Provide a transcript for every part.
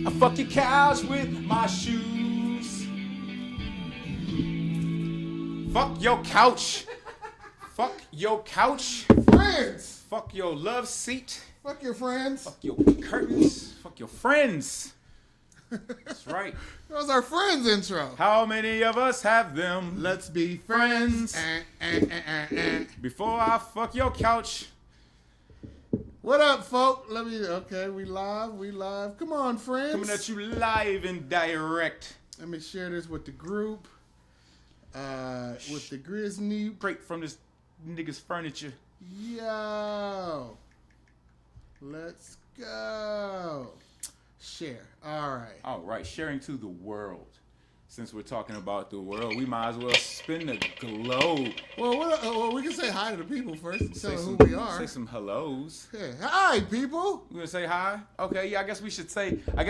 I fuck your couch with my shoes. Fuck your couch. Fuck your couch. Friends. Fuck your love seat. Fuck your friends. Fuck your curtains. Fuck your friends. That's right. That was our friends intro. How many of us have them? Let's be friends. Before I fuck your couch. What up, folk? Okay, we live. Come on, friends. Coming at you live and direct. Let me share this with the group. With the Grizzly. Straight from this nigga's furniture. Yo. Let's go. Share. All right. Sharing to the world. Since we're talking about the world, we might as well spin the globe. Well, we can say hi to the people first. Tell them who we are. Say some hellos. Yeah. Hi, people. You gonna say hi? Okay, yeah. I guess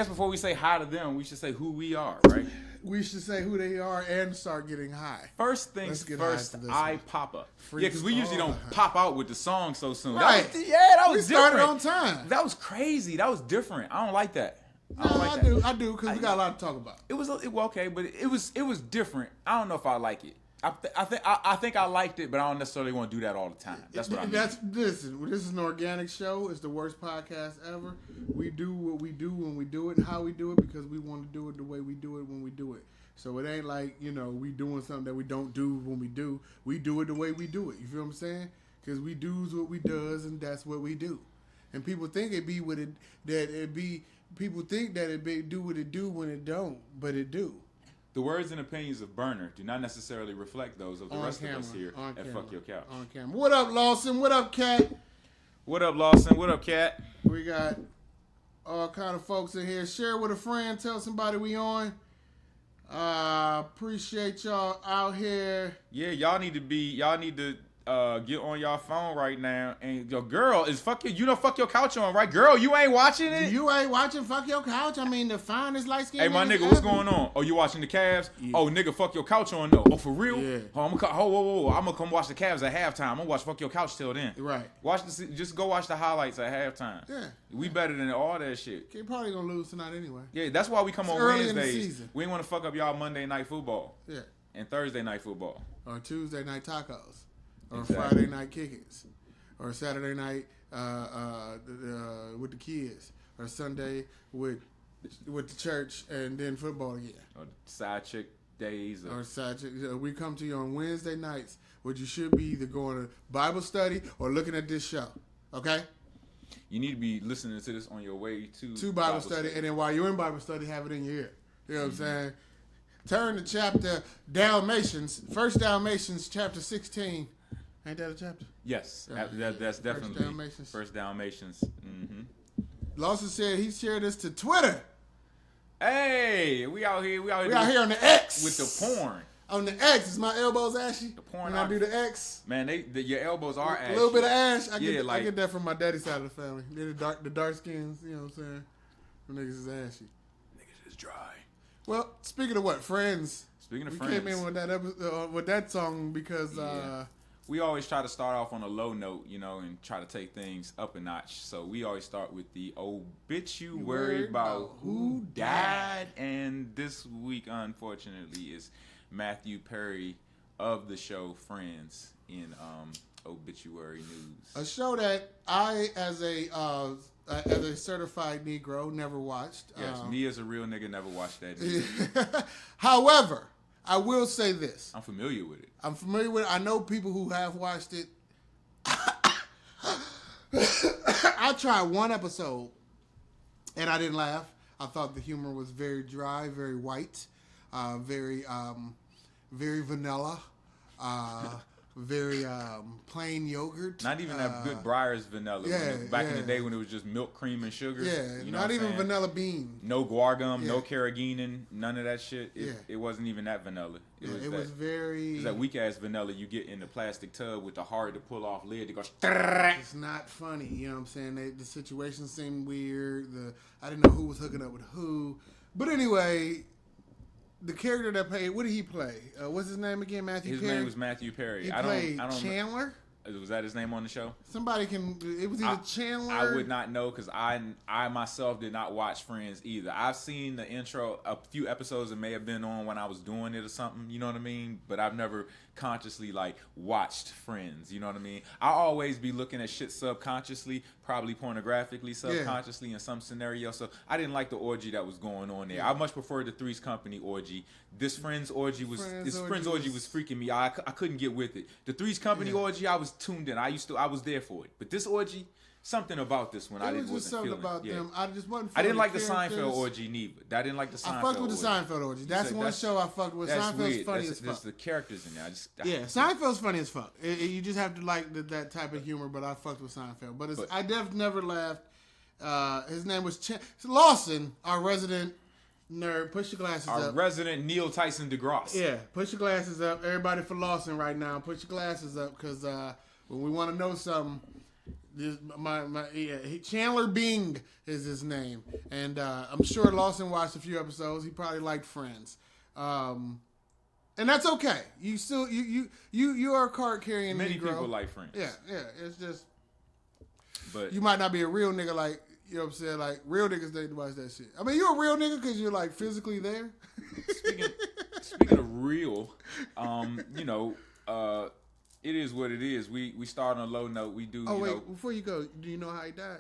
before we say hi to them, we should say who we are, right? We should say who they are and start getting high. First things first, I pop up. Yeah, because we usually don't pop out with the song so soon. Right. That was different. We started on time. That was crazy. That was different. I don't like that. I do, because we got a lot to talk about. It was okay, but it was different. I don't know if I like it. I think I liked it, but I don't necessarily want to do that all the time. That's what I mean. This is an organic show. It's the worst podcast ever. We do what we do when we do it and how we do it because we want to do it the way we do it when we do it. So it ain't like, we doing something that we don't do when we do. We do it the way we do it. You feel what I'm saying? Because we do's what we does, and that's what we do. And people think people think that it do what it do when it don't, but it do. The words and opinions of Burner do not necessarily reflect those of the rest of us here at Fuck Your Couch. On camera. What up, Lawson? What up, Cat? What up, Lawson? What up, Cat? We got all kind of folks in here. Share with a friend. Tell somebody we on. Appreciate y'all out here. Yeah, y'all need to get on y'all phone right now, and your girl is fuck your couch on, right? Girl, you ain't watching it? You ain't watching Fuck Your Couch? I mean, the finest light-skinned Hey, my nigga, what's going on? Oh, you watching the Cavs? Yeah. Oh, nigga, Fuck Your Couch on, though. Oh, for real? Yeah. Oh, I'm gonna come watch the Cavs at halftime. I'm gonna watch Fuck Your Couch till then. Right. Just go watch the highlights at halftime. Yeah. We better than all that shit. You're probably gonna lose tonight anyway. Yeah, that's why we come on early Wednesdays. In the season. We ain't want to fuck up y'all Monday night football. Yeah. And Thursday night football. Or Tuesday night tacos. Or Exactly. Friday night kickings, or Saturday night with the kids, or Sunday with the church, and then football again. Or side chick days. Or side chick. We come to you on Wednesday nights, where you should be either going to Bible study or looking at this show. Okay. You need to be listening to this on your way to Bible study, and then while you're in Bible study, have it in your ear. You know what I'm saying? Turn to chapter Dalmatians, 1 Dalmatians, chapter 16. Ain't that a chapter? Yes, that's definitely First Dalmatians. Mm-hmm. Lawson said he shared this to Twitter. Hey, we out here on the X with the porn. On the X, is my elbows ashy? The porn. When I do the X, man, your elbows are ashy. A little bit of ash. I get that from my daddy's side of the family. They're the dark skins. You know what I'm saying? Them niggas is ashy. Niggas is dry. Well, speaking of what, friends. Speaking of we friends, came in with that episode, with that song because. We always try to start off on a low note, and try to take things up a notch. So we always start with the obituary about who died. And this week, unfortunately, is Matthew Perry of the show Friends in obituary news. A show that I, as a certified Negro, never watched. Yes, me as a real nigga never watched that. However, I will say this. I'm familiar with it. I know people who have watched it. I tried one episode, and I didn't laugh. I thought the humor was very dry, very white, very vanilla, very plain yogurt. Not even that good Breyers vanilla. Back in the day when it was just milk, cream, and sugar. Yeah, not even vanilla bean. No guar gum, no carrageenan, none of that shit. It wasn't even that vanilla. It was that weak ass vanilla you get in the plastic tub with the hard to pull off lid that goes. It's not funny, you know what I'm saying? The situation seemed weird. I didn't know who was hooking up with who, but anyway. The character that played, what did he play? What's his name again? Matthew Perry? His name was Matthew Perry. He played Chandler? Was that his name on the show? Somebody can. It was either Chandler. I would not know because I myself did not watch Friends either. I've seen the intro, a few episodes that may have been on when I was doing it or something. You know what I mean? But I've never consciously like watched Friends. You know what I mean? I always be looking at shit subconsciously, probably pornographically, subconsciously in some scenario. So I didn't like the orgy that was going on there. Yeah. I much preferred the Three's Company orgy. This Friends orgy was freaking me. I couldn't get with it. The Three's Company orgy, I was tuned in. I was there for it. But this orgy, something about this one I didn't wasn't feeling. About them. I just wasn't. I didn't like the Seinfeld orgy neither. I didn't like the Seinfeld. I fucked with the Seinfeld orgy. That's one show I fucked with. Seinfeld's funny as fuck. There's the characters in there. Seinfeld's funny as fuck. You just have to like that type of humor. But I fucked with Seinfeld. But I never laughed. His name was Lawson, our resident nerd. Push your glasses up. Our resident Neil Tyson DeGrasse. Yeah, push your glasses up. Everybody for Lawson right now. Push your glasses up because when we want to know something. Chandler Bing is his name, and I'm sure Lawson watched a few episodes. He probably liked Friends, and that's okay. You still you are a card carrying many Negro. People like Friends. Yeah. It's just, but you might not be a real nigga like you know what I'm saying. Like real niggas they watch that shit. I mean, you're a real nigga because you're like physically there. Speaking of real, it is what it is. We start on a low note. We do. Before you go, do you know how he died?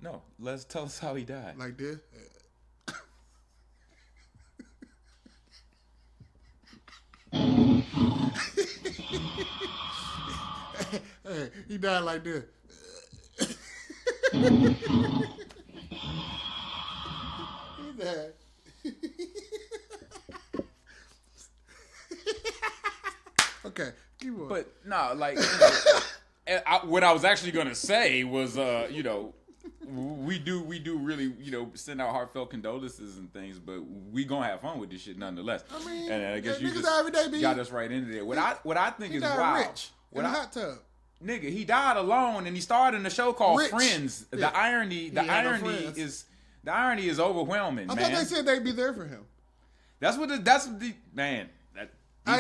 No, let's tell us how he died. Like this. Hey, he died like this. He died. Okay, keep on. But no, like what I was actually gonna say was, we do really, send out heartfelt condolences and things, but we gonna have fun with this shit nonetheless. I mean, and I guess you just everyday got us right into there. What I think is wild. Rich in a hot tub. Nigga, he died alone, and he starred in a show called Rich. Friends. Yeah. The irony is overwhelming. I thought they said they'd be there for him. That's what man.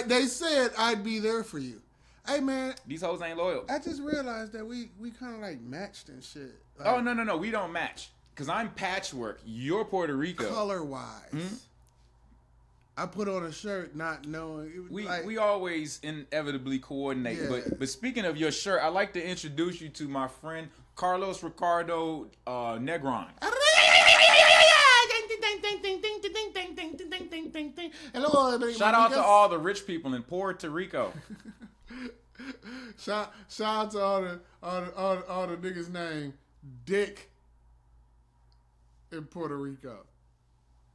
They said I'd be there for you. Hey man, these hoes ain't loyal. I just realized that we kind of like matched and shit. Like, oh no, we don't match. Cause I'm patchwork. You're Puerto Rico. Color wise, I put on a shirt not knowing. We always inevitably coordinate. Yeah. But speaking of your shirt, I'd like to introduce you to my friend Carlos Ricardo Negron. Hello, shout out to all the rich people in Puerto Rico. Shout out to all the niggas named Dick in Puerto Rico.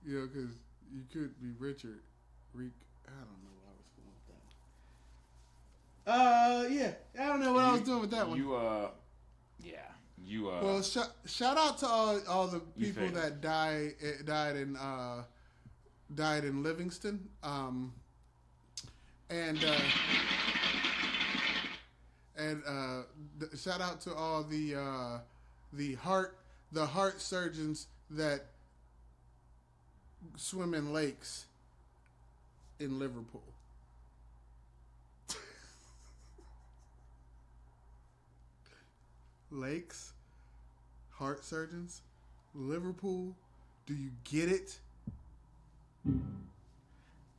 You know, because you could be Richard. I don't know what I was doing with that. Yeah, I don't know what I was doing with that one. Well, shout out to all the people that died in Livingston, and shout out to all the heart surgeons that swim in lakes in Liverpool. Lakes, heart surgeons, Liverpool. Do you get it?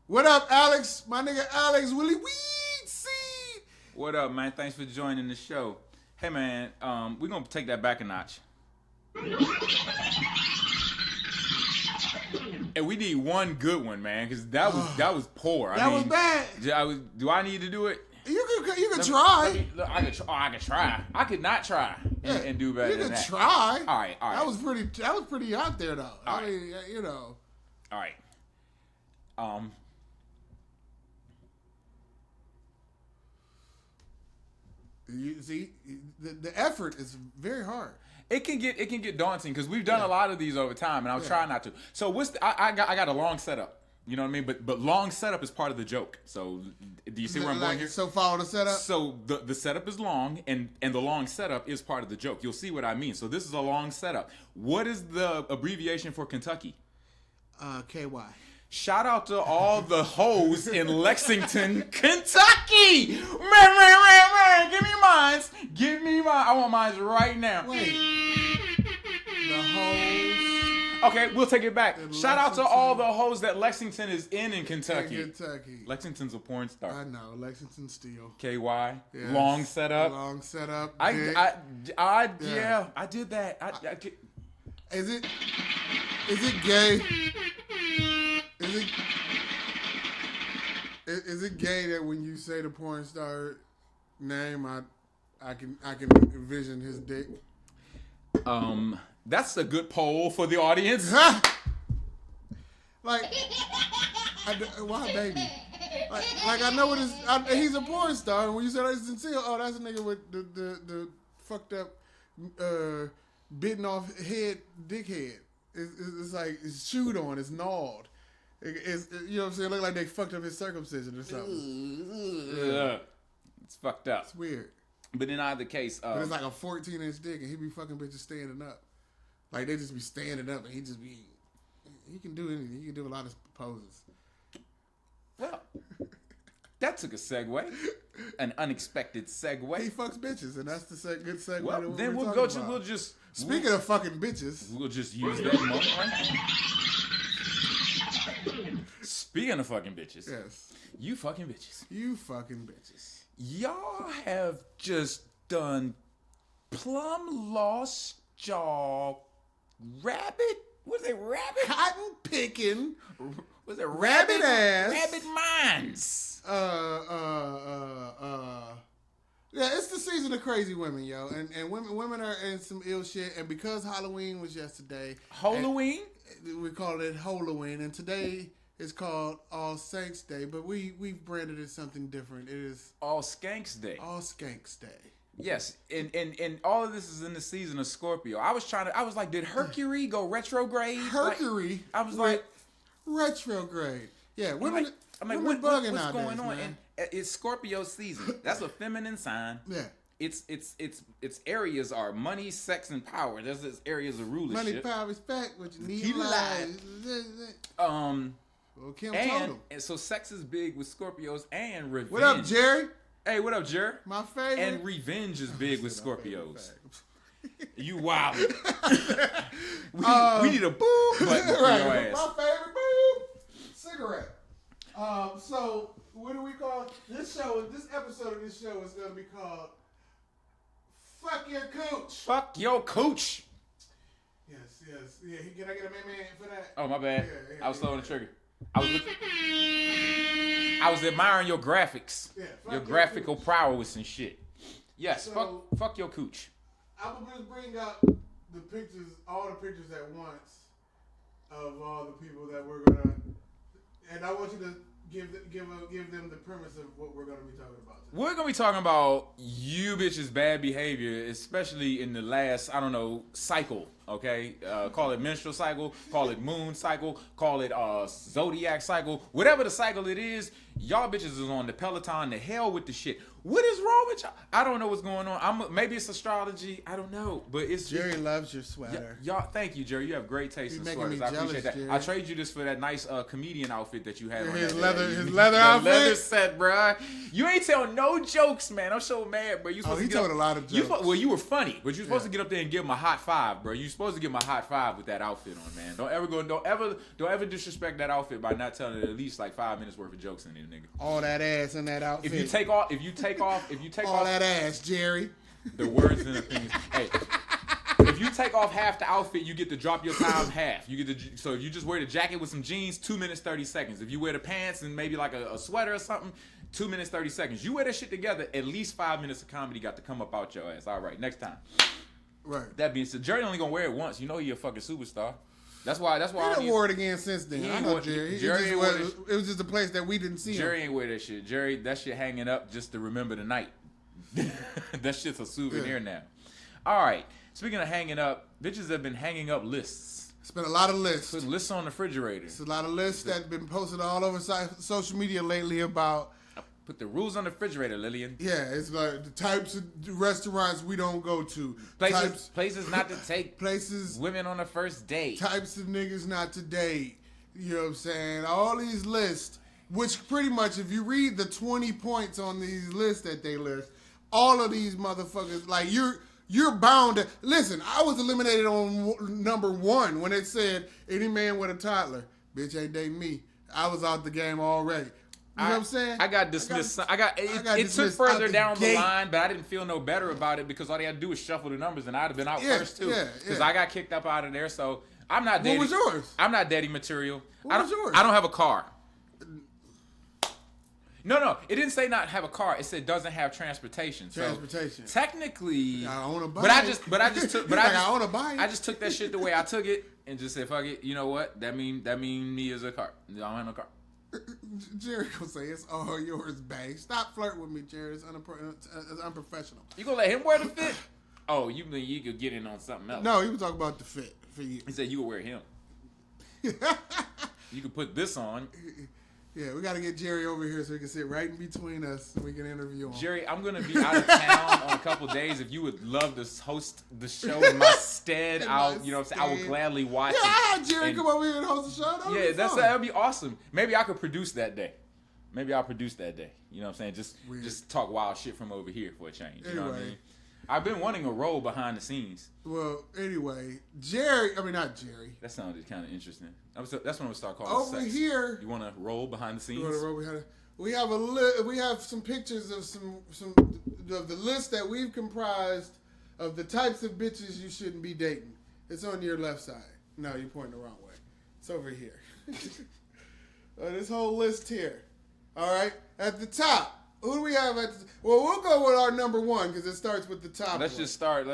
What up, Alex? My nigga Alex Willie Weed Seed. What up, man? Thanks for joining the show. Hey, man, we're gonna take that back a notch. And we need one good one, man, because that was poor. That was bad. Do I need to do it? You can try. I could try. I could not try and do better than that. You can try. All right. That was pretty out there, though. I mean, you know. All right. You see, the effort is very hard. It can get daunting because we've done a lot of these over time, and I'll try not to. So I got a long setup. You know what I mean? But long setup is part of the joke. So do you see where I'm going here? So follow the setup? So the setup is long, and the long setup is part of the joke. You'll see what I mean. So this is a long setup. What is the abbreviation for Kentucky? KY. Shout out to all the hoes in Lexington, Kentucky. Man, give me mines. Give me mine. I want mines right now. Wait. The hoes. Okay, we'll take it back. Shout out to all the hoes that Lexington is in Kentucky. Lexington's a porn star. I know. Lexington Steel. KY. Yes. Long setup. Yeah, I did that. Is it gay? Is it gay that when you say the porn star name, I can envision his dick? That's a good poll for the audience. Like, why baby? Like I know what he's a porn star. And when you said Lexington Steel, oh, that's a nigga with the fucked up, bitten off dick head. It's like it's chewed on, it's gnawed. It's you know what I'm saying? Look like they fucked up his circumcision or something. It's fucked up. It's weird. But in either case, but it's like a 14-inch dick, and he be fucking bitches standing up. Like they just be standing up, and he can do anything. He can do a lot of poses. Well, that took a segue, an unexpected segue. He fucks bitches, and that's the good segue. Well, then we'll just. Speaking of fucking bitches, we'll just use that moment right now. Speaking of fucking bitches, yes, you fucking bitches. Y'all have just done plumb lost y'all rabbit. Was it rabbit? Cotton picking. Was it rabbit ass? Rabbit minds. Yeah, it's the season of crazy women, yo, and women are in some ill shit. And because Halloween was yesterday, Halloween, we call it HOE-LLOWEEN, and today is called All Saints Day, but we've branded it something different. It is All Skanks Day. All Skanks Day. Yes, and all of this is in the season of Scorpio. I was like, did Mercury go retrograde? Mercury. I was like, retrograde. Yeah, women. What's bugging going on? Man. And it's Scorpio season. That's a feminine sign. Yeah. Its areas are money, sex, and power. There's its areas of rulership. Money, power, respect. What you need. Keep alive. Well, Kim told him. And so sex is big with Scorpios and revenge. What up, Jerry? Hey, what up, Jerry? My favorite. And revenge is big with Scorpios. You wild. we need a boob button for your ass. My favorite boob. Cigarette. So what do we call this show? This episode of this show is going to be called "Fuck Your Cooch." Fuck your cooch. Yes. Yeah. Can I get a man for that? Oh, my bad. Yeah, I was slow on the trigger. I was admiring your graphics. Yeah, your graphical prowess and shit. Yes, so, fuck your cooch. I will just bring up the pictures, all the pictures at once of all the people that we're gonna, and I want you to give them the premise of what we're gonna be talking about today. We're gonna be talking about you bitches' bad behavior, especially in the last, cycle. Okay, call it menstrual cycle, call it moon cycle, call it zodiac cycle, whatever the cycle it is. Y'all bitches is on the Peloton. The hell with the shit. What is wrong with y'all? I don't know what's going on. Maybe it's astrology. I don't know, but it's Jerry loves your sweater. Y'all, thank you, Jerry. You have great taste in sweaters. I appreciate that. Jerry. I trade you this for that nice comedian outfit that you had on. His leather outfit. Leather set, bro. You ain't tell no jokes, man. I'm so mad, bro. You supposed to told a lot of jokes. You were funny, but you supposed to get up there and give him a hot five, bro. You supposed to give him a hot five with that outfit on, man. Don't ever disrespect that outfit by not telling it at least like 5 minutes worth of jokes in it, nigga. All that ass in that outfit. If you take off all that ass, Jerry. The words and opinions. Hey, if you take off half the outfit, you get to drop your time half. So if you just wear the jacket with some jeans, 2 minutes 30 seconds. If you wear the pants and maybe like a sweater or something, 2 minutes 30 seconds. You wear that shit together, at least 5 minutes of comedy got to come up out your ass. All right, next time. Right. That being said, Jerry only gonna wear it once. You know he a fucking superstar. That's why. He done wore it again since then. I know Jerry. It was just a place that we didn't see him. Jerry ain't wear that shit. Jerry, that shit hanging up just to remember the night. That shit's a souvenir now. All right. Speaking of hanging up, bitches have been hanging up lists. It's been a lot of lists. Put lists on the refrigerator. It's a lot of lists that have been posted all over social media lately about. Put the rules on the refrigerator, Lillian. Yeah, it's like the types of restaurants we don't go to. Places not to take. Places. Women on the first date. Types of niggas not to date. You know what I'm saying? All these lists, which pretty much, if you read the 20 points on these lists that they list, all of these motherfuckers, like, you're bound to... Listen, I was eliminated on number 1 when it said, any man with a toddler. Bitch ain't dating me. I was out the game already. You know what I'm saying? I got dismissed. It took further down the line, but I didn't feel no better about it because all they had to do was shuffle the numbers, and I'd have been out first too. Because I got kicked up out of there, so I'm not dating. What was yours? I'm not dating material. What was yours? I don't have a car. No, it didn't say not have a car. It said doesn't have transportation. Transportation. So technically, I own a bike. But I own a bike. I just took that shit the way I took it and just said, fuck it. You know what? That mean me as a car. I don't have no car. Jerry gonna say it's all yours, babe. Stop flirting with me, Jerry. It's unprofessional. You gonna let him wear the fit? Oh, you mean you could get in on something else? No, he was talking about the fit for you. He said you would wear him. You could put this on. Yeah, we got to get Jerry over here so he can sit right in between us and we can interview him. Jerry, I'm going to be out of town on a couple of days. If you would love to host the show in my stead, I will gladly watch it. Yeah, I had Jerry come over here and host the show. That would be awesome. Maybe I could produce that day. Maybe I'll produce that day. You know what I'm saying? Just talk wild shit from over here for a change. You know what I mean? I've been wanting a role behind the scenes. Well, anyway, not Jerry. That sounded kind of interesting. That's when I'm going to start calling over sex. Here. You want to roll behind the scenes? We have some pictures of some of the list that we've comprised of the types of bitches you shouldn't be dating. It's on your left side. No, you're pointing the wrong way. It's over here. This whole list here. All right, at the top. Who do we have well, we'll go with our number 1 because it starts with the top. Let's just start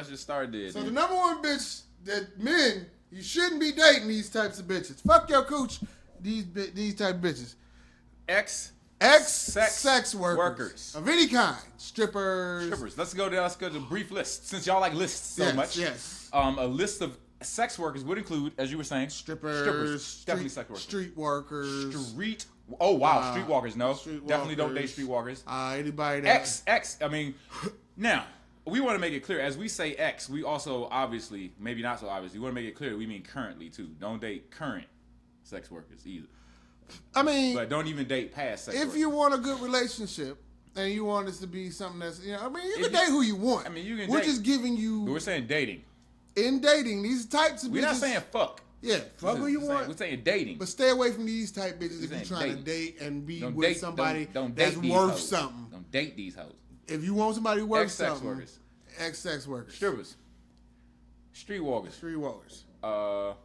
there. So the number 1 bitch that men, you shouldn't be dating these types of bitches. Fuck your cooch, these type of bitches. Sex workers of any kind. Strippers. Let's go to a brief list since y'all like lists so much. Yes. A list of sex workers would include, as you were saying, strippers, definitely sex workers. Street workers. Oh wow, streetwalkers. No, definitely don't date streetwalkers. Anybody that X. I mean, now we want to make it clear. As we say X, we also obviously, maybe not so obviously, we want to make it clear that we mean currently too. Don't date current sex workers either. I mean, but don't even date past sex workers. If you want a good relationship and you want this to be something that's, you can date who you want. I mean, you can. We're just giving you. But we're saying dating. In dating, these types of bitches. We're not saying fuck. Yeah, fuck who you want. We're saying dating. But stay away from these type bitches if you're trying to date and be with somebody that's worth something. Don't date these hoes. If you want somebody worth something. Ex-sex workers. Strippers. Streetwalkers. A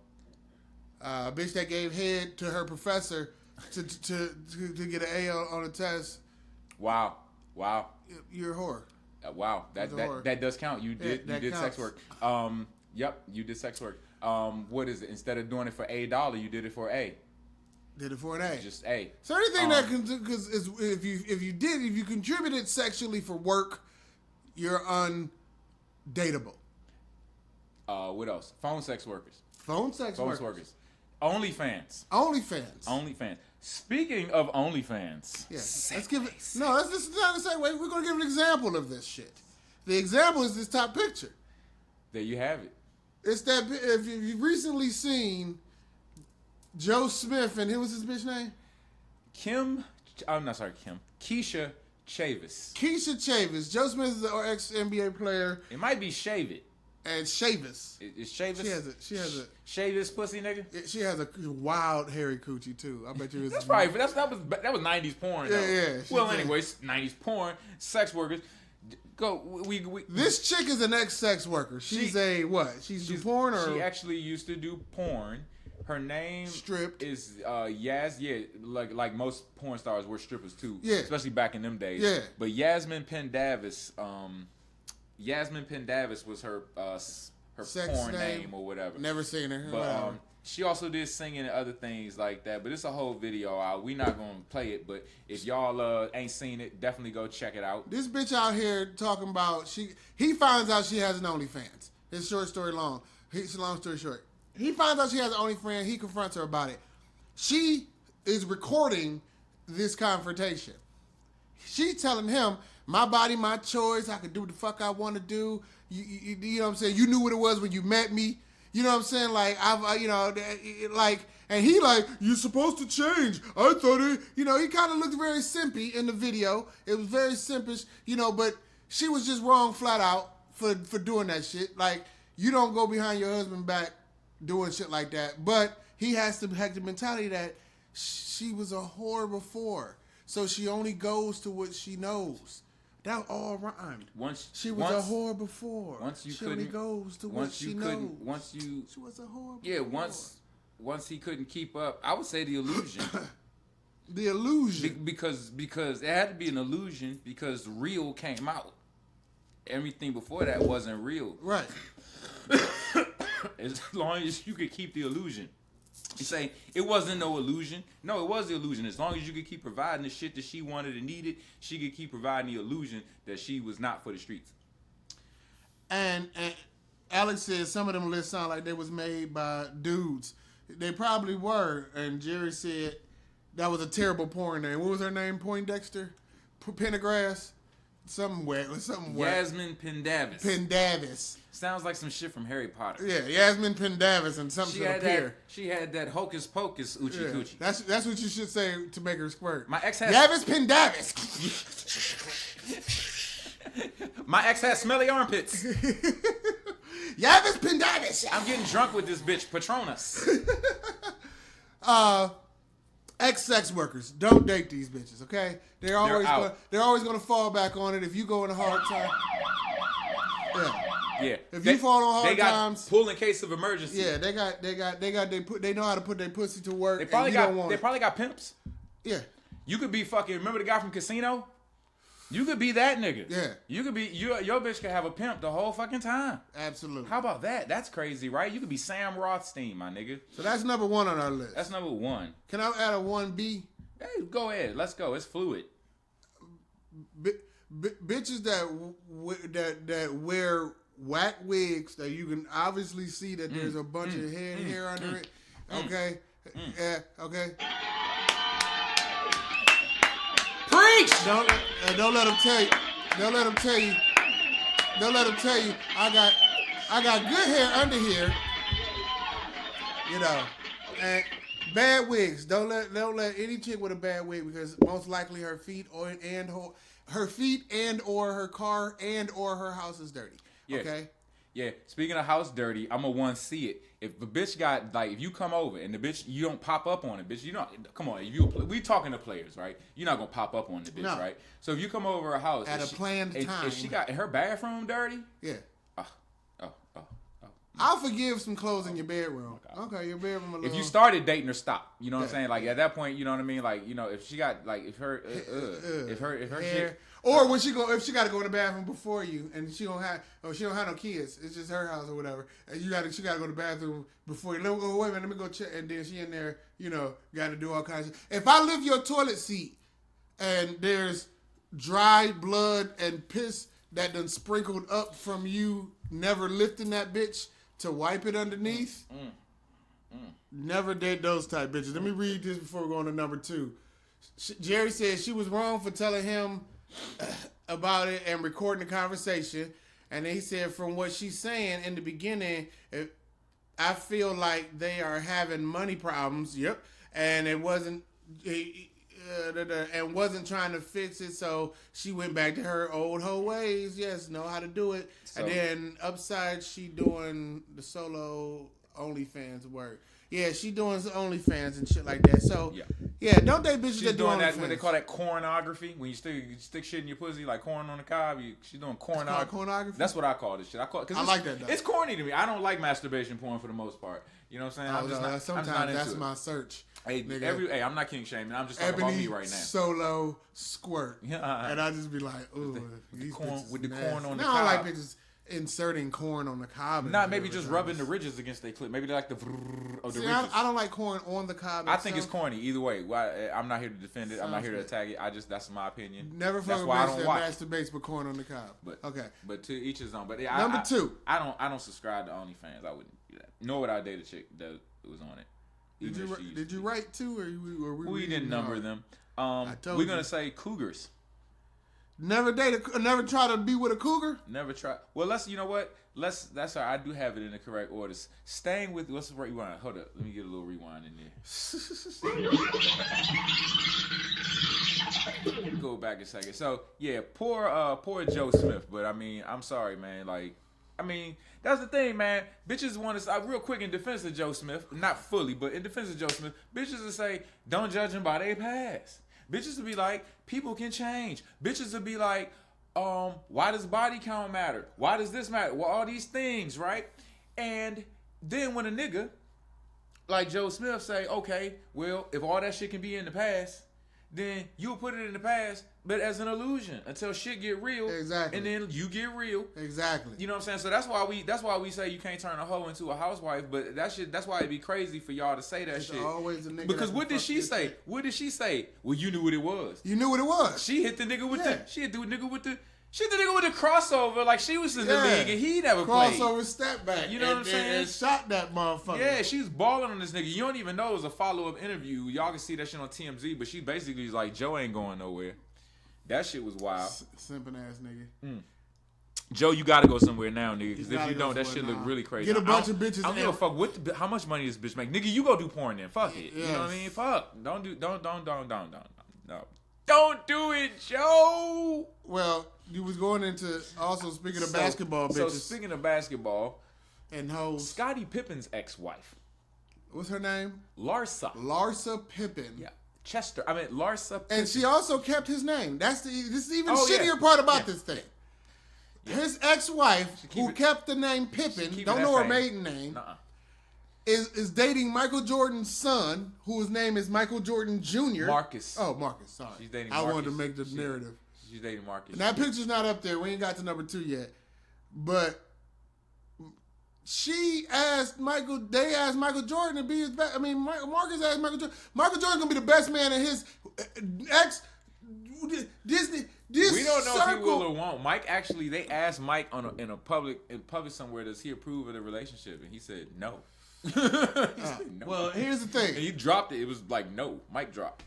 bitch that gave head to her professor to get an A on a test. Wow. You're a whore. Wow. That does count. You did sex work. Yep, you did sex work. What is it? Instead of doing it for $1, you did it for A. Did it for an A. Just A. So anything that can do, because if you contributed sexually for work, you're undateable. What else? Phone sex workers. Phone sex workers. OnlyFans. Speaking of OnlyFans. Yeah. Let's give it. No, let's not the same way. We're gonna give an example of this shit. The example is this top picture. There you have it. It's that if you've recently seen Joe Smith and who was his bitch name? Keisha Chavis. Keisha Chavis. Joe Smith is an ex-NBA player. It might be Shavit. And Chavis. Is Chavis? She has a Chavis pussy nigga. She has a wild hairy coochie too. I bet you it's that was 90s porn. Yeah. Well, anyways, 90s porn, sex workers. This chick is an ex-sex worker. She's a what? She's do porn or she actually used to do porn. Her name is Yaz. Yeah, like most porn stars were strippers too. Yeah, especially back in them days. Yeah, but Yasmin Pendavis. Yasmin Pendavis was her porn name or whatever. Never seen her. But she also did singing and other things like that. But it's a whole video out. We not gonna play it. But if y'all ain't seen it, definitely go check it out. This bitch out here talking about he finds out she has an OnlyFans. It's short story long. Long story short. He finds out she has an OnlyFans. He confronts her about it. She is recording this confrontation. She's telling him, my body, my choice. I can do what the fuck I want to do. You know what I'm saying? You knew what it was when you met me. You know what I'm saying? Like, and he like, you're supposed to change. I thought it, he kind of looked very simpy in the video. It was very simpish, but she was just wrong flat out for doing that shit. Like, you don't go behind your husband back doing shit like that. But he has to have the mentality that she was a whore before. So she only goes to what she knows. That all rhymed. She was a whore before. She only goes to what she knows. She was a whore before. Yeah, once he couldn't keep up, I would say the illusion. The illusion. Because it had to be an illusion because real came out. Everything before that wasn't real. Right. As long as you could keep the illusion. You say it wasn't no illusion. No, it was the illusion. As long as you could keep providing the shit that she wanted and needed, she could keep providing the illusion that she was not for the streets. And Alex says some of them lists sound like they was made by dudes. They probably were. And Jerry said that was a terrible porn name. What was her name? Poindexter? Pendergrass? Something wet. Yasmin Pendavis. Sounds like some shit from Harry Potter. Yeah, Yasmin Pendavis and something to appear. She had that hocus pocus oochie coochie. That's what you should say to make her squirt. My ex has Yasmin Pendavis. My ex has smelly armpits. Yasmin Pendavis. I'm getting drunk with this bitch, Patronus. Ex-sex workers, don't date these bitches, okay? They're always gonna fall back on it if you go in a hard time. Yeah. If you fall on hard times, pull in case of emergency. Yeah, they know how to put their pussy to work. They probably got pimps. Yeah. You could be fucking. Remember the guy from Casino? You could be that nigga. Yeah. You could be your bitch could have a pimp the whole fucking time. Absolutely. How about that? That's crazy, right? You could be Sam Rothstein, my nigga. So that's number 1 on our list. That's number 1. Can I add a 1B? Hey, go ahead. Let's go. It's fluid. Bitches that wear whack wigs that you can obviously see that there's a bunch of hair under it. Okay. Okay. Preach! Don't let them tell you. Don't let them tell you. I got good hair under here. And bad wigs. Don't let any chick with a bad wig because most likely her feet or her car and or her house is dirty. Yeah. Okay. Yeah. Speaking of house dirty, I'm a one see it. If the bitch got if you come over and the bitch you don't pop up on it, bitch, you don't come on. We talking to players, right? You're not gonna pop up on the bitch, right? So if you come over her house at a planned time, if she got her bathroom dirty, yeah. I'll forgive some clothes in your bedroom. Okay, your bedroom a little. If you started dating her, stop. You know what I'm saying? Like at that point, you know what I mean? Like if she got if her hair, shit. Or when if she got to go in the bathroom before you, and she don't have no kids, it's just her house or whatever, and she got to go to the bathroom before you. Wait a minute, let me go check, and then she in there, got to do all kinds of. If I lift your toilet seat, and there's dried blood and piss that done sprinkled up from you never lifting that bitch to wipe it underneath, never date those type bitches. Let me read this before we go on to number 2. Jerry said she was wrong for telling him about it and recording the conversation, and he said from what she's saying in the beginning, I feel like they are having money problems. Yep, and it wasn't and wasn't trying to fix it, so she went back to her old hoe ways. Yes, know how to do it. So, and then upside, she doing the solo OnlyFans work. Yeah, she doing OnlyFans and shit like that. So yeah, don't they bitches that do OnlyFans? That what they call that cornography when you stick shit in your pussy like corn on the cob. She's doing cornography. That's what I call this shit. I like that though. It's corny to me. I don't like masturbation porn for the most part. You know what I'm saying? Sometimes that's my search. Hey, I'm not king shaming. I'm just talking about me right now. Solo squirt. Yeah, and I just be like, ooh, the corn on the cob. I don't like bitches inserting corn on the cob. Not maybe just rubbing the ridges against their clit. Maybe they like the of the ridges. I don't like corn on the cob. I think it's corny either way. I'm not here to defend it. I'm not here to attack it. That's my opinion. Never fuck a bitch that masturbates with corn on the cob. But okay. But to each his own. But number 2, I don't subscribe to OnlyFans. I wouldn't do that. Nor would I date a chick that was on it. Did you write 2 or we didn't number them? We're gonna say cougars. Never never try to be with a cougar? Never try. Well, you know what? That's how I do have it in the correct order. Staying with, what's the rewind? Hold up. Let me get a little rewind in there. Go back a second. So, yeah, poor Joe Smith. But, I mean, I'm sorry, man. Like, I mean, that's the thing, man. Bitches want to, real quick in defense of Joe Smith, not fully, but in defense of Joe Smith, bitches will say, don't judge him by their past. Bitches will be like, people can change. Bitches will be like, why does body count matter? Why does this matter? Well, all these things, right? And then when a nigga like Joe Smith say, okay, well, if all that shit can be in the past, then you'll put it in the past, but as an illusion until shit get real. Exactly. And then you get real. Exactly. You know what I'm saying? So that's why we say you can't turn a hoe into a housewife. But that's why it'd be crazy for y'all to say that shit. Always a nigga. Because what did she say? What did she say? Well, you knew what it was. You knew what it was. She hit the nigga with She hit the nigga with the crossover like she was in the league and he never played. Crossover step back. You know what I'm saying? And shot that motherfucker. Yeah, she's balling on this nigga. You don't even know it was a follow-up interview. Y'all can see that shit on TMZ, but she basically is like, Joe ain't going nowhere. That shit was wild. Simping ass nigga. Joe, you gotta go somewhere now, nigga. Because if you don't, that shit look really crazy. Get a bunch of bitches. I don't give a fuck how much money this bitch make. Nigga, you go do porn then. Fuck it. Yes. You know what I mean? Fuck. Don't do it, Joe. Well, you was going into also speaking of basketball bitches. So speaking of basketball and hoes, Scottie Pippen's ex-wife. What's her name? Larsa Pippen. Yeah. Larsa Pippen. And she also kept his name. This is even shittier part about this thing. Yeah. His ex-wife, who kept the name Pippen, don't know her maiden name, is dating Michael Jordan's son, whose name is Michael Jordan Jr. Marcus. Oh, Marcus. Sorry. She's dating Marcus. I wanted to make the narrative. She's dating Marcus. And that picture's not up there. We ain't got to number 2 yet. But they asked Michael Jordan to be his best. I mean, Marcus asked Michael Jordan. Michael Jordan's going to be the best man in his Disney. We don't know if he will or won't. Mike actually, they asked Mike in public somewhere, does he approve of the relationship? And he said no. Said no. Well, here's the thing. And he dropped it. It was like no. Mike dropped.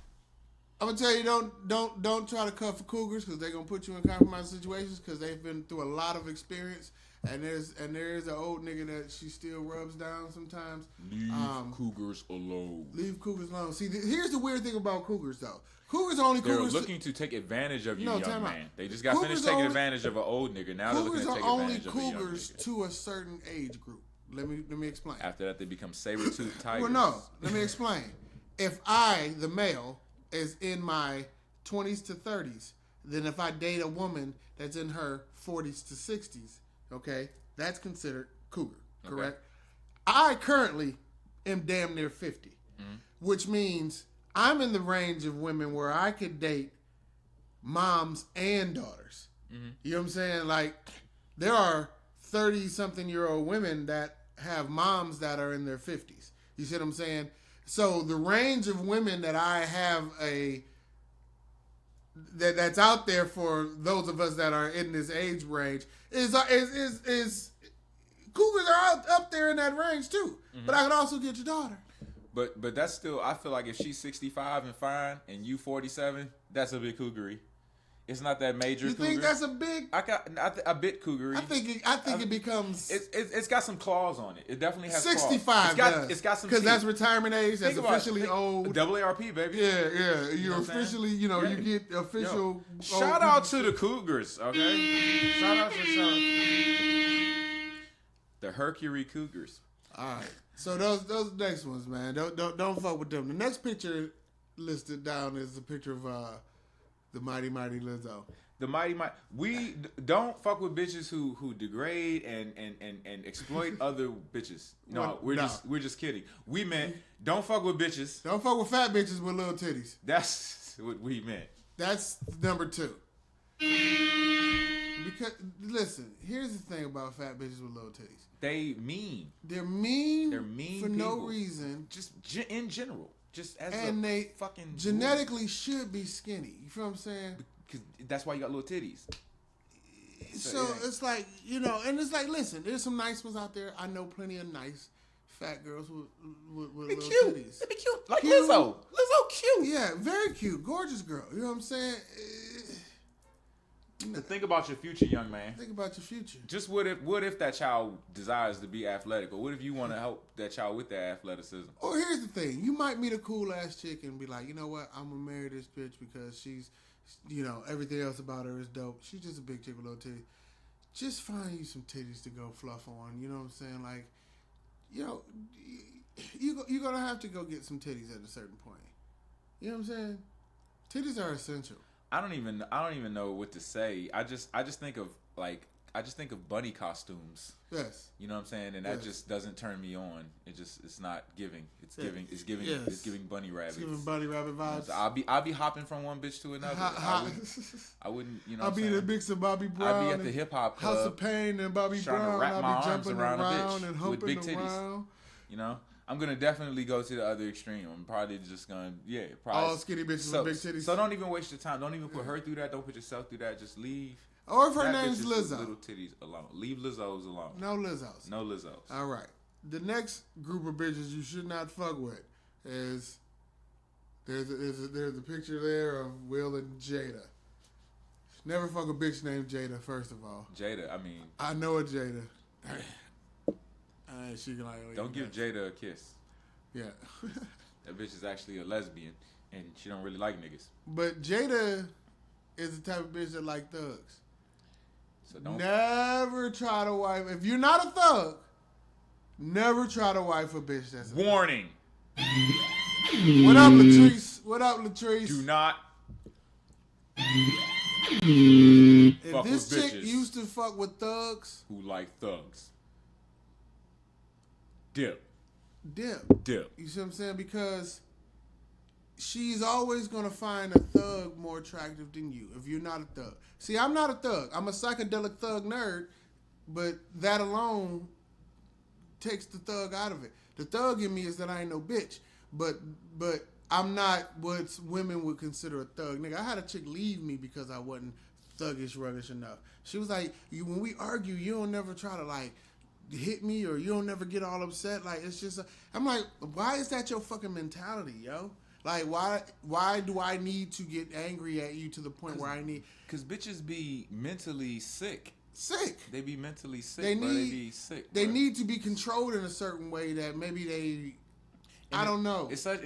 I'm gonna tell you, don't try to cut for cougars because they're gonna put you in compromising situations because they've been through a lot of experience. And there is an old nigga that she still rubs down sometimes. Leave cougars alone. Leave cougars alone. See, here's the weird thing about cougars though. Cougars are only cougars. They're looking to take advantage of you, young man. They just got finished taking advantage of an old nigga. Now they're looking to take advantage of a young nigga. Cougars are only cougars to a certain age group. Let me explain. After that, they become saber-toothed tigers. Well, no. Let me explain. If I, the male, is in my 20s to 30s, then if I date a woman that's in her 40s to 60s, okay, that's considered cougar, correct? Okay. I currently am damn near 50, which means I'm in the range of women where I could date moms and daughters. You know what I'm saying? Like, there are 30-something-year-old women that have moms that are in their 50s. You see what I'm saying? So the range of women that I have that's out there for those of us that are in this age range is cougars are up there in that range too. But I could also get your daughter. But that's still, I feel like if she's 65 and fine and you 47, that's a bit cougary. It's not that major. You think that's a big? A bit cougary. I think it becomes. It's got some claws on it. It definitely has 65. It's got some. Because that's retirement age. That's officially old. AARP, baby. Yeah. You're officially. You know, you get official. Shout out to the Cougars, okay? Shout out to the Hercury Cougars. All right. So those next ones, man. Don't fuck with them. The next picture listed down is a picture of the mighty Lizzo. The mighty. We don't fuck with bitches who degrade and exploit other bitches. No, we're just kidding. We meant don't fuck with bitches. Don't fuck with fat bitches with little titties. That's what we meant. That's number 2. Because listen, here's the thing about fat bitches with little titties. They're mean. They're mean for people. no reason. Just in general. Just as and they fucking genetically should be skinny. You feel what I'm saying? Because that's why you got little titties. So it's like, you know, and it's like, listen, there's some nice ones out there. I know plenty of nice fat girls with little titties. They be cute. Like cute. Lizzo. Lizzo cute. Yeah, very cute. Gorgeous girl. You know what I'm saying? Think about your future, young man. Think about your future. Just what if that child desires to be athletic, or what if you want to help that child with their athleticism? Or here's the thing: you might meet a cool ass chick and be like, you know what, I'm gonna marry this bitch because she's, everything else about her is dope. She's just a big chick with little titties. Just find you some titties to go fluff on. You know what I'm saying? Like, you're gonna have to go get some titties at a certain point. You know what I'm saying? Titties are essential. I don't even know what to say. I just think of bunny costumes. Yes. You know what I'm saying? And that just doesn't turn me on. It's not giving. It's giving bunny rabbit. It's giving bunny rabbit vibes. So I'll be hopping from one bitch to another. I wouldn't, I'll be in the mix of Bobby Brown. I'll be at the hip hop club. House of Pain and Bobby Brown. I'll be jumping around and humping with big titties. I'm gonna definitely go to the other extreme. I'm probably just gonna probably all skinny bitches with big titties. So don't even waste your time. Don't even put her through that. Don't put yourself through that. Just leave. Or if her name's Lizzo, little titties alone. Leave Lizzo's alone. No Lizzos. No Lizzos. All right. The next group of bitches you should not fuck with is there's a picture there of Will and Jada. Never fuck a bitch named Jada. First of all. Jada. I know a Jada. She can don't give Jada a kiss. Yeah. That bitch is actually a lesbian, and she don't really like niggas. But Jada is the type of bitch that like thugs. So don't never try to wife. If you're not a thug, never try to wife a bitch that's a warning. What up, Latrice? What up, Latrice? Do not. If this chick used to fuck with thugs who like thugs, dip. You see what I'm saying? Because she's always going to find a thug more attractive than you if you're not a thug. See, I'm not a thug. I'm a psychedelic thug nerd, but that alone takes the thug out of it. The thug in me is that I ain't no bitch, but I'm not what women would consider a thug. Nigga, I had a chick leave me because I wasn't thuggish, ruggish enough. She was like, when we argue, you don't never try to like hit me or you don't never get all upset. Like, it's just, I'm like, why is that your fucking mentality, yo? Like, why do I need to get angry at you to the point where I need... Because bitches be mentally sick. They be mentally sick, they be sick. They need to be controlled in a certain way that maybe they... I don't know. It's such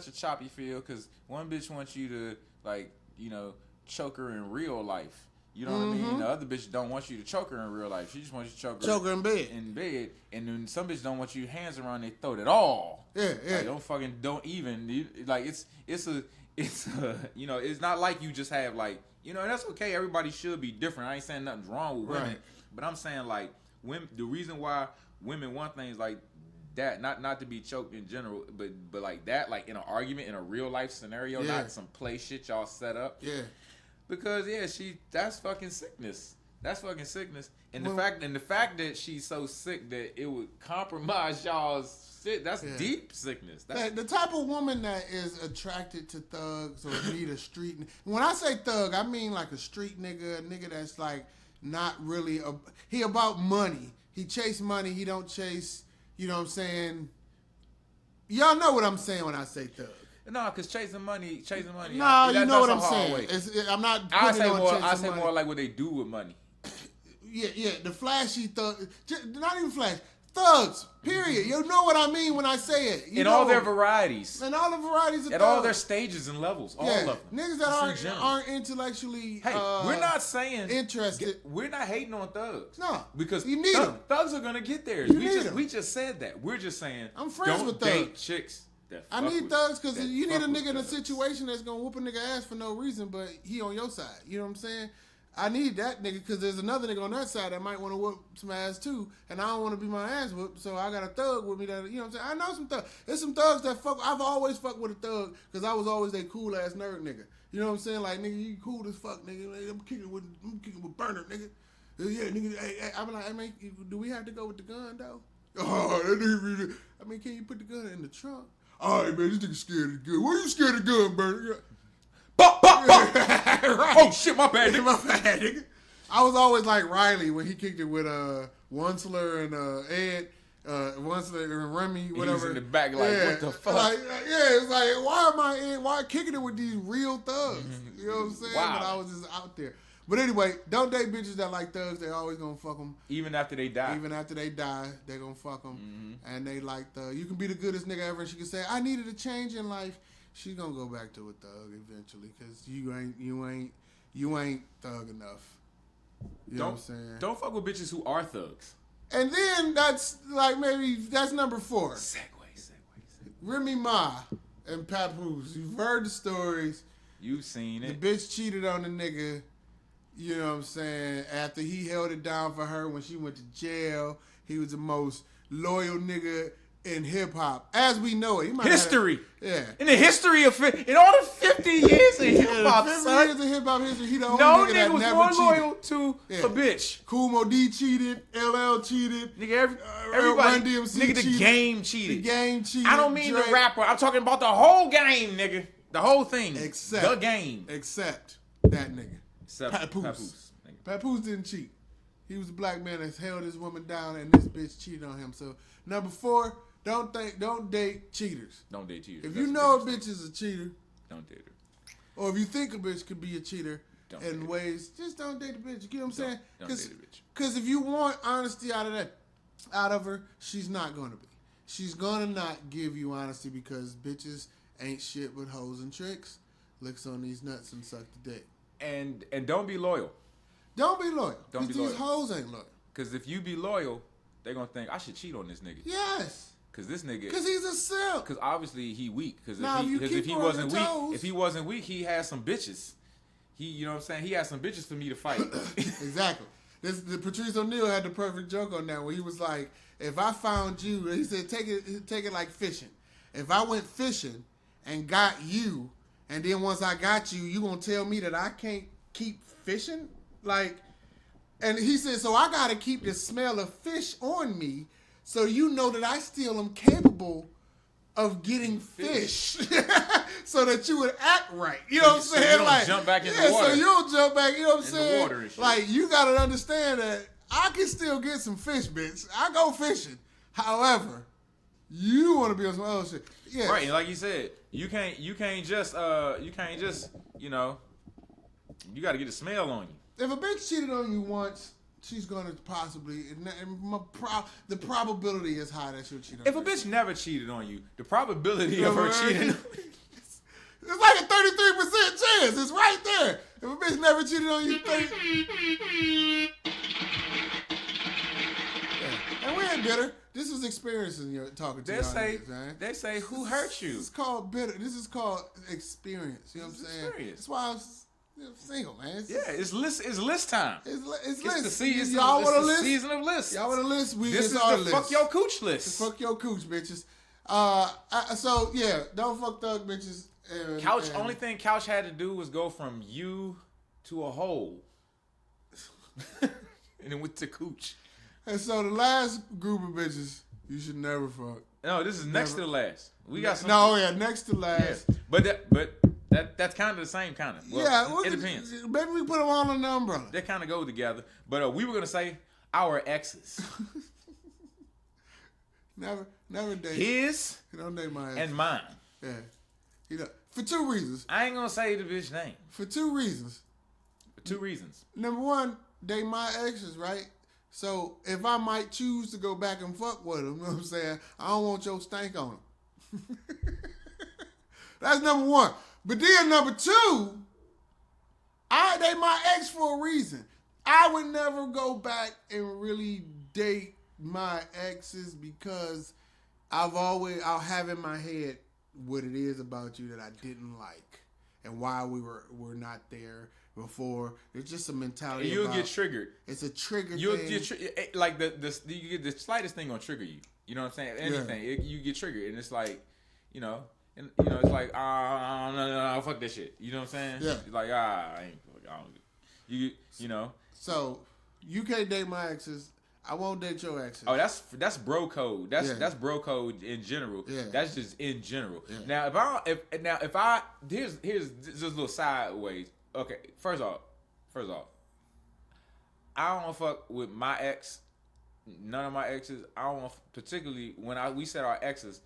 a choppy feel because one bitch wants you to, like, choke her in real life. You know what I mean? The other bitch don't want you to choke her in real life. She just wants you to choke her in bed. And then some bitch don't want you hands around their throat at all. Yeah. Like, don't even. Like, it's not like you just have, like, that's okay. Everybody should be different. I ain't saying nothing's wrong with women. Right. But I'm saying, like, the reason why women want things like that, not to be choked in general, but like that, like in an argument, in a real life scenario, not some play shit y'all set up. Yeah. Because that's fucking sickness. That's fucking sickness. And the fact that she's so sick that it would compromise y'all's shit, that's deep sickness. The type of woman that is attracted to thugs or need a street. When I say thug, I mean like a street nigga, a nigga that's like not really he about money. He chase money. He don't chase. You know what I'm saying? Y'all know what I'm saying when I say thug. No, because chasing money. No, you know what I'm saying. I'm not. I say more like what they do with money. Yeah. The flashy thug, not even flash. Thugs. Period. You know what I mean when I say it. In all their varieties. In all the varieties of at thugs. all their stages and levels. All of them. Niggas that aren't intellectually. Hey, we're not saying interested. We're not hating on thugs. No, because you need them. Thugs are gonna get theirs. We just said that. We're just saying. I'm friends with thugs. Don't date chicks. I need thugs because you need a nigga in a situation that's gonna whoop a nigga ass for no reason, but he on your side. You know what I'm saying? I need that nigga because there's another nigga on that side that might want to whoop some ass too, and I don't want to be my ass whooped, so I got a thug with me that, you know what I'm saying? I know some thugs. There's some thugs that fuck. I've always fucked with a thug because I was always that cool ass nerd nigga. You know what I'm saying? Like, nigga, you cool as fuck, nigga. I'm kicking with Burner, nigga. Yeah, nigga. Hey, I'm like, I mean, do we have to go with the gun though? Oh, that nigga. I mean, can you put the gun in the trunk? All right, man, this nigga scared of the gun. Why you scared of the gun, Burner? Bop, bop, bop. Right. Oh, shit, my bad, nigga. I was always like Riley when he kicked it with Wunsler and Ed, Wunsler and Remy, whatever. He was in the back like, what the fuck? Like, it's like, why am I kicking it with these real thugs? You know what I'm saying? Wow. But I was just out there. But anyway, don't date bitches that like thugs. They always gonna fuck them. Even after they die. Even after they die, they gonna fuck them. Mm-hmm. And they like thug. You can be the goodest nigga ever, and she can say, I needed a change in life. She's gonna go back to a thug eventually, because you ain't thug enough. You know what I'm saying? Don't fuck with bitches who are thugs. And then that's like that's number 4. Segue. Remy Ma and Papoose. You've heard the stories. You've seen it. The bitch cheated on the nigga, you know what I'm saying, after he held it down for her when she went to jail. He was the most loyal nigga in hip-hop, as we know it. History. Yeah. In the history of... In all the 50 years of hip-hop, 50 years of hip-hop history, he the only nigga that was never more cheated. loyal to a bitch. Kool Moe Dee cheated. LL cheated. Nigga, everybody... Run DMC nigga, cheated. the game cheated. The game cheated. I don't mean Drake. the rapper. I'm talking about the whole game, nigga. The whole thing. Except the game. Except that nigga. Except Papoose. Papoose didn't cheat. He was a black man that held his woman down, and this bitch cheated on him. So number 4, don't date cheaters. Don't date cheaters. If you know a bitch is a cheater, don't date her. Or if you think a bitch could be a cheater in ways, just don't date the bitch. You get what I'm saying? Don't date a bitch. Because if you want honesty out of her, she's not going to be. She's going to not give you honesty, because bitches ain't shit but hoes and tricks. Licks on these nuts and suck the dick. And don't be loyal. Don't be loyal. Don't be loyal. These hoes ain't loyal. Because if you be loyal, they're going to think, I should cheat on this nigga. Yes. Because this nigga... Because he's a simp. Because obviously he weak. Because if he wasn't weak, he had some bitches. You know what I'm saying? He had some bitches for me to fight. Exactly. The Patrice O'Neal had the perfect joke on that, where he was like, if I found you, he said, take it like fishing. If I went fishing and got you, and then once I got you, you gonna tell me that I can't keep fishing? Like, and he said, so I gotta keep the smell of fish on me, so you know that I still am capable of getting fish. So that you would act right. You know what I'm saying? So you don't jump back in the water. So you don't jump back, you know what I'm in saying? The water and shit. Like, you gotta understand that I can still get some fish, bitch. I go fishing. However, you want to be on some other shit. Yeah. Right, and like you said, you can't just you know, you got to get a smell on you. If a bitch cheated on you once, she's gonna possibly. The probability is high that she'll cheat on you. If a bitch never cheated on you, the probability of her cheating. It's like a 33% chance. It's right there. If a bitch never cheated on you, 30. And we ain't bitter. This is experiencing you talking to They say who hurt you? This is called bitter. This is called experience. You know what I'm saying? Experience. That's why I'm single, man. It's list time. It's list. The season. Y'all want a list? Season of lists. Y'all want a list? This is the list. Fuck your cooch list. Fuck your cooch, bitches. So yeah, don't fuck thug bitches. Only thing Couch had to do was go from you to a hole, and then went to cooch. And so the last group of bitches you should never fuck. No, this is next to the last. We got some. No, yeah, next to last. Yeah. But that's kind of the same kind of. Well, yeah, it depends. Maybe we put them all on the umbrella. They kind of go together. But we were gonna say our exes. Never date. His. Don't date my ex. And mine. Yeah. For 2 reasons. I ain't gonna say the bitch name. For 2 reasons. Number 1, date my exes, right? So if I might choose to go back and fuck with them, you know what I'm saying? I don't want your stank on them. That's number 1. But then number 2, I date my ex for a reason. I would never go back and really date my exes, because I'll have in my head what it is about you that I didn't like and why we were not there before. It's just a mentality. You'll get triggered. It's a trigger. You'll get like you get the slightest thing gonna trigger you. You know what I'm saying? Anything you get triggered, and it's like, it's like no, fuck that shit. You know what I'm saying? Yeah. It's like I don't. You know. So you can't date my exes. I won't date your exes. Oh, that's bro code. That's bro code in general. Yeah. That's just in general. Yeah. Now if I here's just a little sideways. Okay, first off, I don't fuck with my ex. None of my exes. I don't particularly when we said our exes.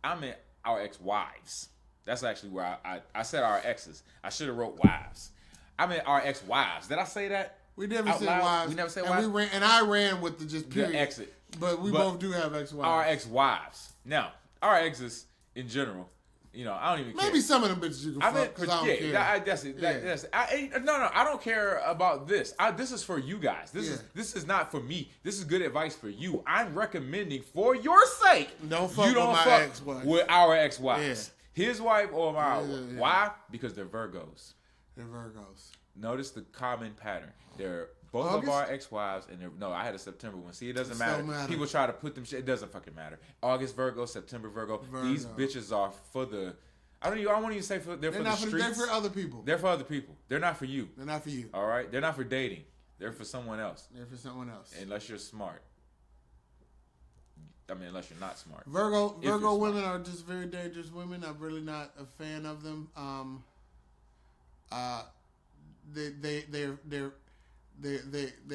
I meant our ex-wives. That's actually where I said our exes. I should have wrote wives. I mean, our ex-wives. Did I say that? We never out said loud? wives. We never said and wives. I ran with the just period. The exit. But we both do have ex-wives. Our ex-wives. Now, our exes in general. You know, I don't even care. Maybe some of them bitches you can fuck because I don't care. That's it. That's it. No, I don't care about this. This is for you guys. This is not for me. This is good advice for you. I'm recommending for your sake. Don't fuck with my ex-wife. With our ex-wives. Yeah. His wife or my Yeah. Why? Because they're Virgos. They're Virgos. Notice the common pattern. They're both August? of our ex-wives, and no, I had a September one. See, it doesn't matter. matter. People try to put them shit. It doesn't fucking matter. August Virgo, September Virgo. These bitches are for the. I don't want to say they're for the streets. They're for other people. They're for other people. They're not for you. They're not for you. All right. They're not for dating. They're for someone else. They're for someone else. Unless you're smart. I mean, unless you're not smart. Virgo women are just very dangerous women. I'm really not a fan of them. They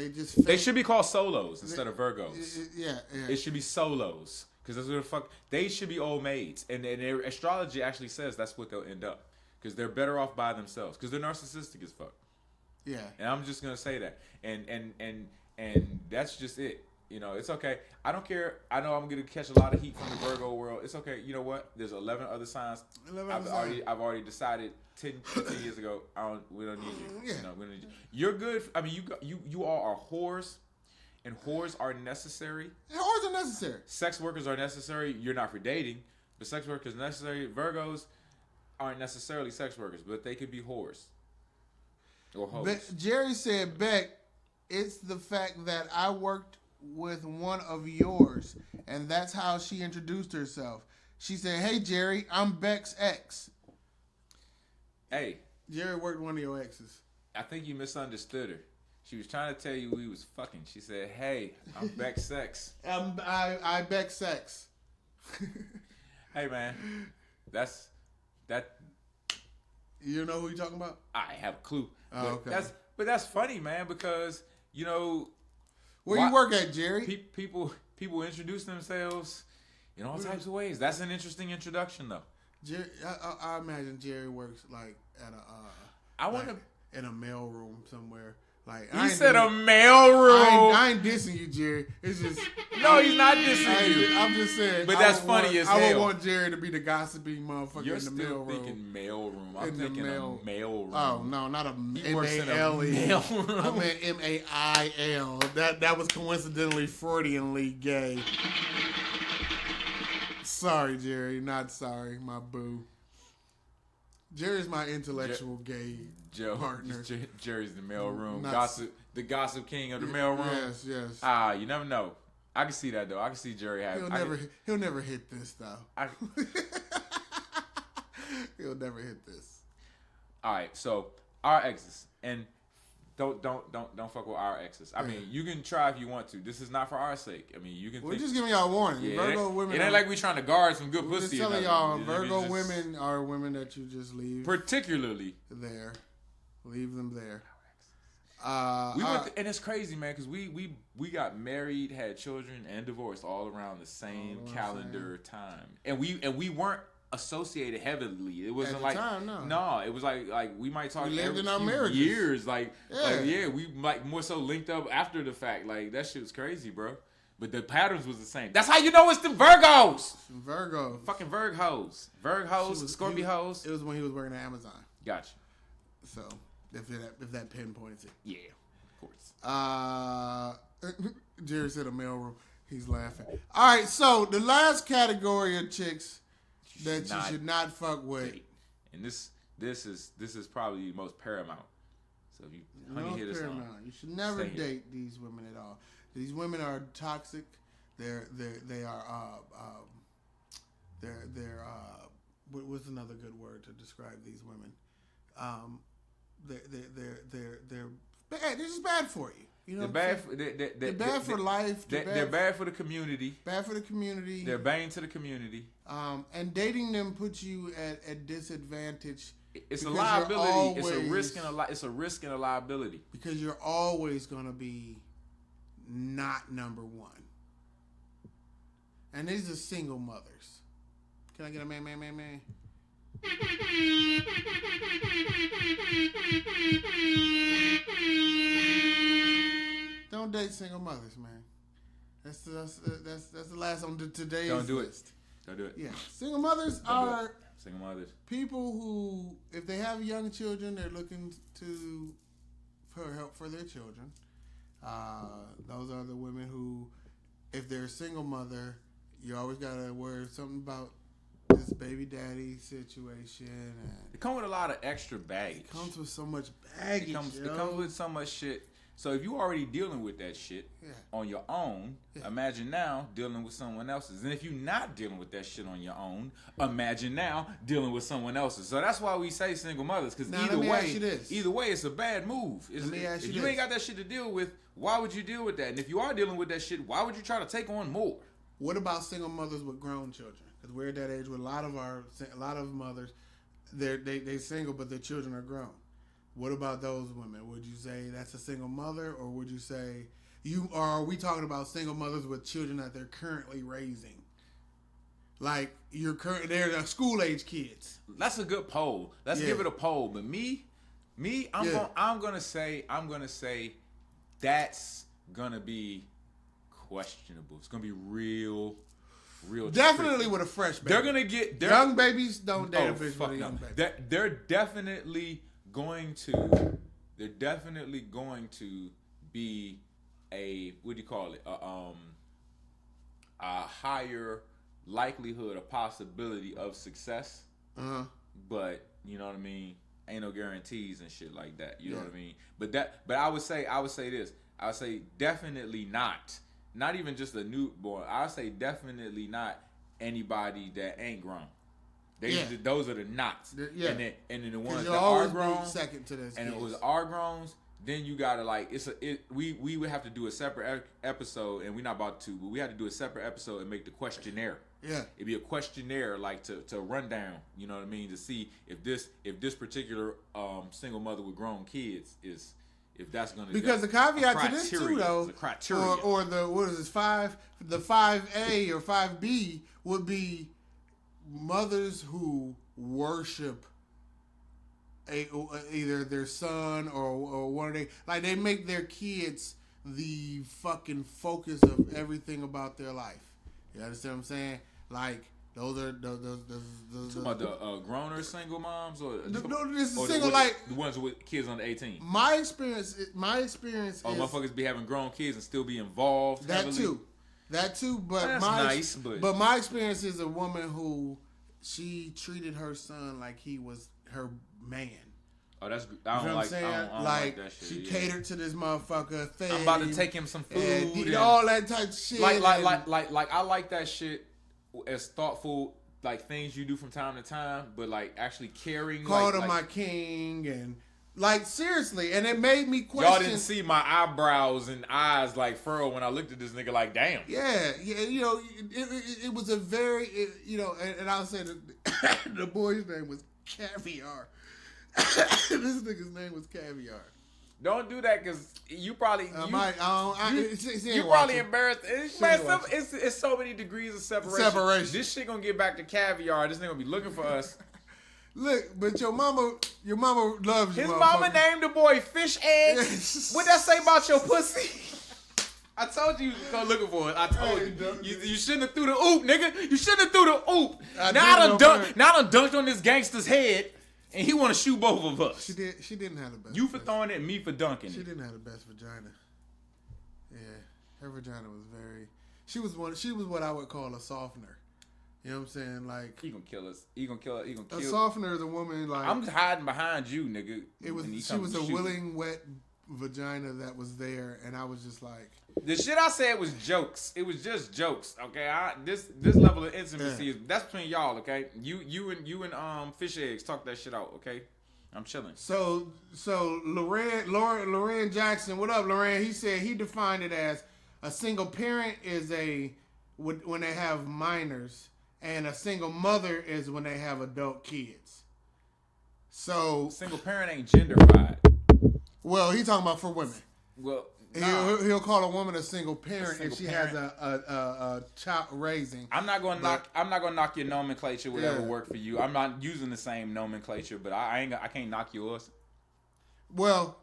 just fake. They should be called solos instead of Virgos. Yeah. It should be solos because that's what the fuck. They should be old maids, and their astrology actually says that's what they'll end up because they're better off by themselves because they're narcissistic as fuck. Yeah. And I'm just gonna say that, and that's just it. You know, it's okay. I don't care. I know I'm gonna catch a lot of heat from the Virgo world. It's okay. You know what? There's 11 other signs. I've already decided 15 years ago. We don't need you. Yeah. You know, we don't need you. You're good. I mean, you all are whores, and whores are necessary. Whores are necessary. Sex workers are necessary. You're not for dating, but sex workers are necessary. Virgos aren't necessarily sex workers, but they could be whores or hoes. Jerry said, Beck, it's the fact that I worked with one of yours, and that's how she introduced herself. She said, "Hey Jerry, I'm Beck's ex." Hey, Jerry worked one of your exes. I think you misunderstood her. She was trying to tell you we was fucking. She said, "Hey, I'm Beck's ex." I Beck's ex. Hey man, that's that. You know who you talking about? I have a clue. Oh, but okay. That's funny, man, because you know. Where you work at, Jerry? People introduce themselves in all types of ways. That's an interesting introduction, though. Jerry, I imagine Jerry works like at in a mail room somewhere. Like he said a mail room. I ain't dissing you, Jerry. It's just no, he's not dissing you. I'm just saying. But that's funny as hell. I would want Jerry to be the gossiping motherfucker You're in the mail room. You're still thinking mail room. I'm thinking a mail room. Oh no, not a M-A-L-E. mail room. I meant M-A-I-L. That was coincidentally Freudianly gay. Sorry, Jerry. Not sorry, my boo. Jerry's my intellectual gay partner. Jerry's the mail room. The gossip king of the mail room. Yes. You never know. I can see that though. I can see Jerry have. He'll never hit this though. He'll never hit this. All right, so our exes, and don't fuck with our exes. I mean, you can try if you want to. This is not for our sake. I mean, you can. We're just giving y'all a warning. Yeah, Virgo women. It ain't like we trying to guard some good we're pussy. Just telling y'all, Virgo women are women that you just leave. Particularly there, leave them there. And it's crazy, man, because we got married, had children, and divorced all around the same calendar time, and we weren't associated heavily. It wasn't like time, no. It was like we might talk lived in our few marriages. years, we like more so linked up after the fact. Like that shit was crazy, bro. But the patterns was the same. That's how you know it's the Virgos. Fucking Virgos, Scorpio hoes. It was when he was working at Amazon. Gotcha. So. If that pinpoints it. Yeah, of course. Jerry said a mailroom. He's laughing. All right, so the last category of chicks that you should not fuck with. Date. And this is probably the most paramount. So if you hit us on. You should never date these women at all. These women are toxic. They're what's another good word to describe these women? They're bad. They're just bad for you. You know, they're bad for life. They're bad for the community. Bad for the community. They're bane to the community. And dating them puts you at disadvantage. It's a liability. It's a risk and a liability. Because you're always gonna be not number one. And these are single mothers. Can I get a man? Don't date single mothers, man. That's the last on today's Don't do list. Don't do it. Yeah, single mothers are single mothers. People who, if they have young children, they're looking for help for their children. Those are the women who, if they're a single mother, you always gotta worry something about this baby daddy situation. And it comes with a lot of extra baggage. It comes with so much baggage. It comes with so much shit. So if you already dealing with that shit on your own, imagine now dealing with someone else's. And if you're not dealing with that shit on your own, imagine now dealing with someone else's. So that's why we say single mothers, because either way, it's a bad move. If you ain't got that shit to deal with, why would you deal with that? And if you are dealing with that shit, why would you try to take on more? What about single mothers with grown children? Because we're at that age where a lot of mothers, they single, but their children are grown. What about those women? Would you say that's a single mother, or would you say are we talking about single mothers with children that they're currently raising? Like they're school age kids. That's a good poll. Let's give it a poll. But I'm gonna say that's gonna be questionable. It's gonna be real. Definitely tricky. With a fresh baby. They're gonna get young babies don't date a bitch with a young baby. They're definitely going to be a a higher likelihood, a possibility of success. But you know what I mean, ain't no guarantees and shit like that. You know what I mean? But I would say this. I would say definitely not even just a newborn. I would say definitely not anybody that ain't grown. Those are the knots. And then the ones that are grown, second to this. And it was our growns. Then you gotta we would have to do a separate episode, and we're not about to, but we had to do a separate episode and make the questionnaire. Yeah, it'd be a questionnaire to run down. You know what I mean, to see if this particular single mother with grown kids is. If that's going to be because the caveat to this too, though, or the what is this 5? The 5A or 5B would be mothers who worship either their son or one of they make their kids the fucking focus of everything about their life. You understand what I'm saying? Like. Those are those about the grown single moms or this is single the ones with kids under 18. My experience is motherfuckers be having grown kids and still be involved. That too, but but my experience is a woman who she treated her son like he was her man. Oh, that's I don't like that shit. She catered to this motherfucker. I'm about to take him some food and all that type of shit. Like I like that shit. As thoughtful things you do from time to time, but actually caring. Called him my king and seriously, and it made me question. Y'all didn't see my eyebrows and eyes furrow when I looked at this nigga damn. Yeah, you know, it was a very and I'll say the boy's name was Caviar. This nigga's name was Caviar. Don't do that because you probably you probably embarrassed. It's so many degrees of separation. This shit gonna get back to Caviar. This nigga gonna be looking for us. Look, but your mama loves you. His mama named the boy Fish Eggs. What that say about your pussy? I told you go looking for it. I told you shouldn't have threw the oop, nigga. You shouldn't have threw the oop. Now I done dunked on this gangster's head. And he want to shoot both of us. She didn't have the best. You for throwing it, me for dunking it. She didn't have the best vagina. Yeah, her vagina was very. She was what I would call a softener. You know what I'm saying? He gonna kill us. He gonna kill. A softener is a woman I'm just hiding behind you, nigga. She was a willing, wet vagina that was there, and I was just like. The shit I said was jokes. It was just jokes. Okay, this level of intimacy that's between y'all. Okay, you and Fish Eggs talk that shit out. Okay, I'm chilling. So Loren Jackson, what up, Loren? He said he defined it as a single parent is when they have minors, and a single mother is when they have adult kids. So single parent ain't genderfied. Well, he talking about for women. Well. He'll call a woman a single parent if she has a child raising. I'm not gonna knock your nomenclature, whatever work for you. I'm not using the same nomenclature, but I can't knock yours. Well,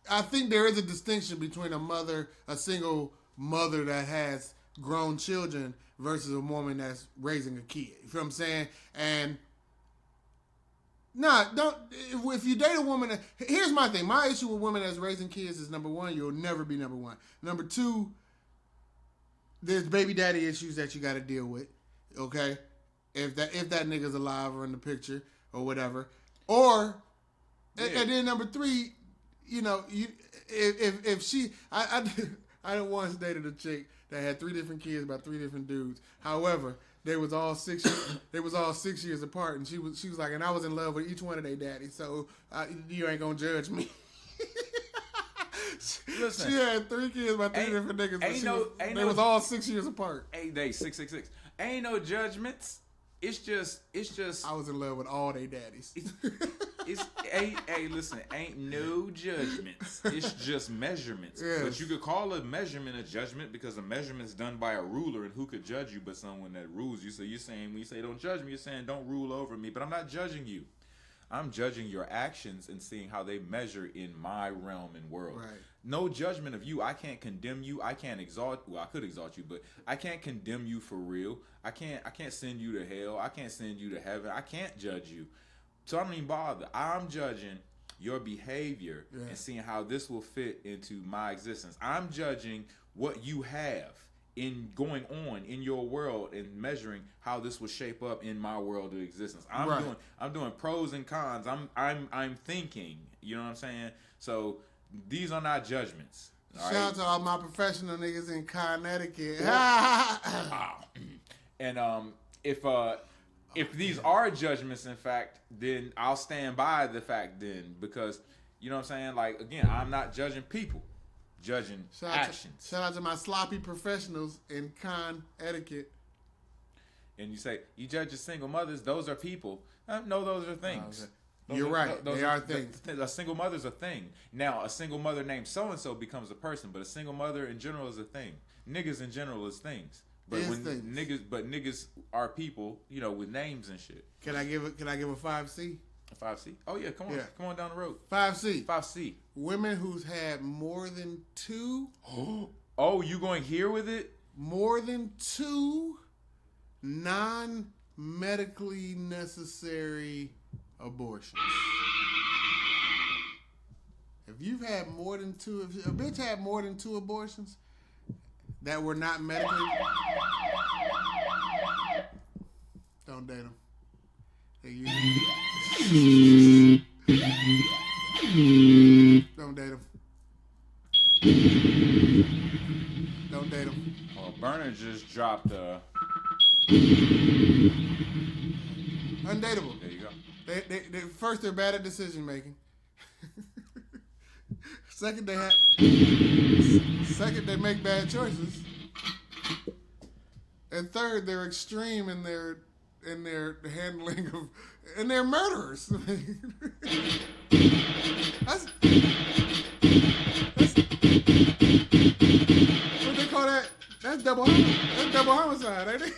I think there is a distinction between a single mother that has grown children versus a woman that's raising a kid. You feel what I'm saying? And don't. If you date a woman, here's my thing. My issue with women that's raising kids is, number one, you'll never be number one. Number two, there's baby daddy issues that you got to deal with. Okay, if that nigga's alive or in the picture or whatever, or and then number three, if she, I once dated a chick that had 3 different kids by 3 different dudes. However, they was all 6 years apart, and she was like, and I was in love with each one of their daddies, so you ain't gonna judge me. Listen, she had 3 kids by 3 different niggas. They was all 6 years apart. 8 days, 666. Ain't no judgments. It's just. I was in love with all their daddies. Listen, ain't no judgments. It's just measurements. Yes. But you could call a measurement a judgment because a measurement's done by a ruler, and who could judge you but someone that rules you? So you're saying, when you say don't judge me, you're saying don't rule over me. But I'm not judging you. I'm judging your actions and seeing how they measure in my realm and world. Right. No judgment of you. I can't condemn you. I can't exalt. Well, I could exalt you, but I can't condemn you for real. I can't send you to hell. I can't send you to heaven. I can't judge you. So I don't even bother. I'm judging your behavior and seeing how this will fit into my existence. I'm judging what you have in going on in your world and measuring how this will shape up in my world of existence. I'm doing pros and cons. I'm thinking. You know what I'm saying? So these are not judgments. Shout out to all my professional niggas in Connecticut. And if these are judgments, in fact, then I'll stand by the fact then, because, you know what I'm saying? Like, again, I'm not judging people, judging actions. Shout out to my sloppy professionals in Connecticut. And you say, you judge your single mothers, those are people. No, those are things. You're right. They are things. A single mother's a thing. Now, a single mother named so-and-so becomes a person, but a single mother in general is a thing. Niggas in general is things. But niggas are people, with names and shit. Can I give a 5C? A 5C? Oh yeah, come on down the road. 5C. 5C. Women who's had more than 2. Oh, you going here with it? More than 2 non-medically necessary abortions. If you've had more than 2, if a bitch had more than 2 abortions that were not medically, don't date them. Don't date them. Don't date them. Well, Burner just dropped undateable. There you go. They first, they're bad at decision making. Second, they make bad choices. And third, they're extreme in their handling of, and they're murderers. That's what they call that. That's double homicide, ain't it?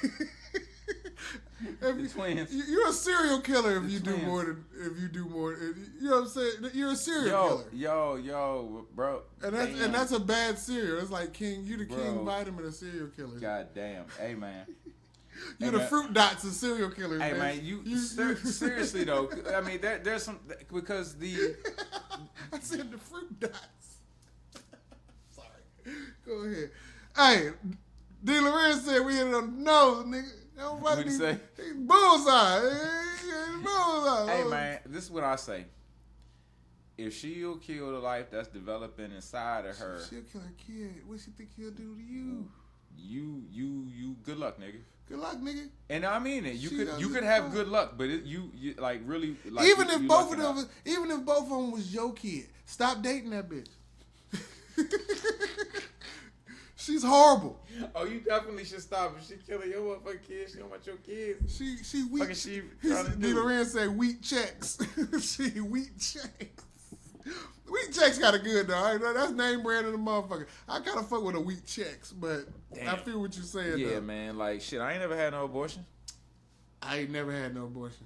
You're a serial killer if you do more. You know what I'm saying? You're a serial killer. Yo, bro. And that's a bad cereal. It's like King. You the King Vitamin of serial killers. God damn. Hey man. You're the Fruit Dots of serial killers. Hey man, you seriously though. I mean, there's some, because the. I said the Fruit Dots. Sorry. Go ahead. Hey, D. Lorenz said we hit it on the nose, nigga. What did he say? Bullseye. Bullseye. Hey man, this is what I say. If she'll kill the life that's developing inside of her, she'll kill her kid. What she think he'll do to you? You. Good luck, nigga. Good luck, nigga. And I mean it. You could have good luck, but you like really like. Even if both of them was your kid, stop dating that bitch. She's horrible. Oh, you definitely should stop. If she killing your motherfucking kids, she don't want your kids. She weak. D. Lorenz said wheat checks. She wheat checks. Wheat checks kind of good though. That's name brand of the motherfucker. I kind of fuck with the wheat checks, but Damn. I feel what you're saying. Yeah, though. man. Like shit, I ain't never had no abortion. I ain't never had no abortion.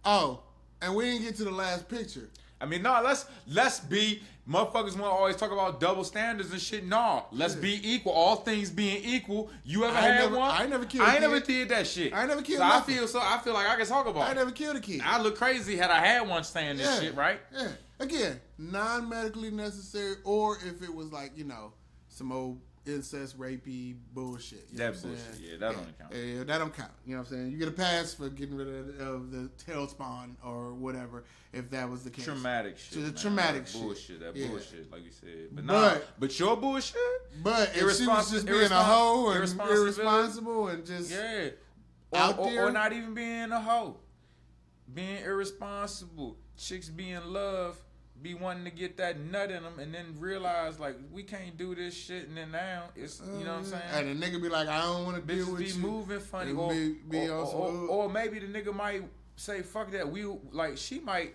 Oh, and we didn't get to the last picture. I mean, no, let's be motherfuckers want to always talk about double standards and shit. No, let's be equal. All things being equal. You ever had one? I ain't never killed. I ain't never did that shit. I ain't never killed. So nothing. I feel like I can talk about. I ain't never killed a kid. I look crazy had I had one saying this shit, right? Yeah. Again, non-medically necessary, or if it was like some old incest, rapey bullshit. You know That bullshit. Yeah, that don't count. Yeah, that don't count. You know what I'm saying? You get a pass for getting rid of the tail spawn or whatever, if that was the case. Traumatic shit. So the man. traumatic that shit. Bullshit. That bullshit, like you said. But but your bullshit. But if she was just being a hoe and irresponsible and just out there, or not even being a hoe, being irresponsible, chicks being love. Be wanting to get that nut in them and then realize like we can't do this shit and then now it's you know what I'm saying. And the nigga be like, I don't want to deal with you. Be moving funny or maybe the nigga might say fuck that. We like she might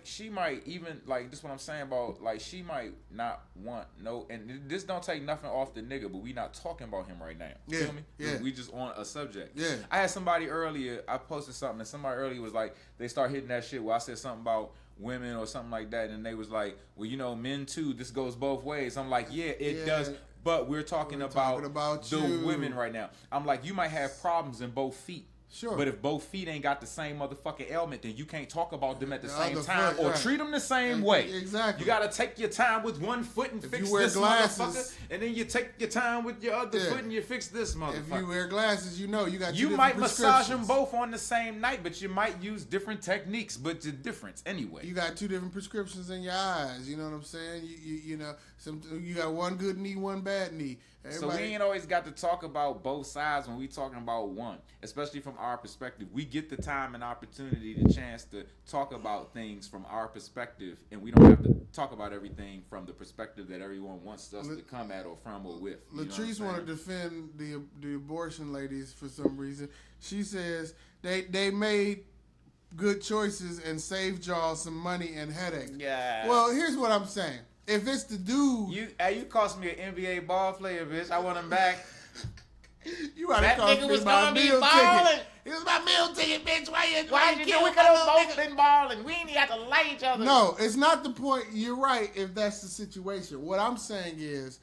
even like this what I'm saying about like she might not want no and this don't take nothing off the nigga but we not talking about him right now. Yeah, Feel me? yeah. We just on a subject. Yeah. I had somebody earlier. I posted something and somebody earlier was like they start hitting that shit where I said something about women or something like that and they was like, well, men too, this goes both ways. I'm like, yeah, it does, but we're talking about the women right now. I'm like, you might have problems in both feet. Sure. But if both feet ain't got the same motherfucking ailment, then you can't talk about them at the same other time foot, or right. treat them the same way. Exactly. You gotta take your time with one foot and If fix you wear this glasses, motherfucker, and then you take your time with your other foot and you fix this motherfucker. If you wear glasses, you got you might massage them both on the same night, but you might use different techniques, but the difference anyway. You got two different prescriptions in your eyes. You know what I'm saying? You got one good knee, one bad knee. So we ain't always got to talk about both sides when we talking about one, especially from our perspective. We get the time and opportunity, the chance to talk about things from our perspective, and we don't have to talk about everything from the perspective that everyone wants us to come at or from or with. Latrice want to defend the abortion ladies for some reason. She says they made good choices and saved y'all some money and headache. Yeah. Well, here's what I'm saying. If it's the dude... You cost me an NBA ball player, bitch. I want him back. You ought to cost me my meal ticket. It was my meal ticket, bitch. Why you do? We could have both been balling. We ain't have to lay each other. No, it's not the point. You're right if that's the situation. What I'm saying is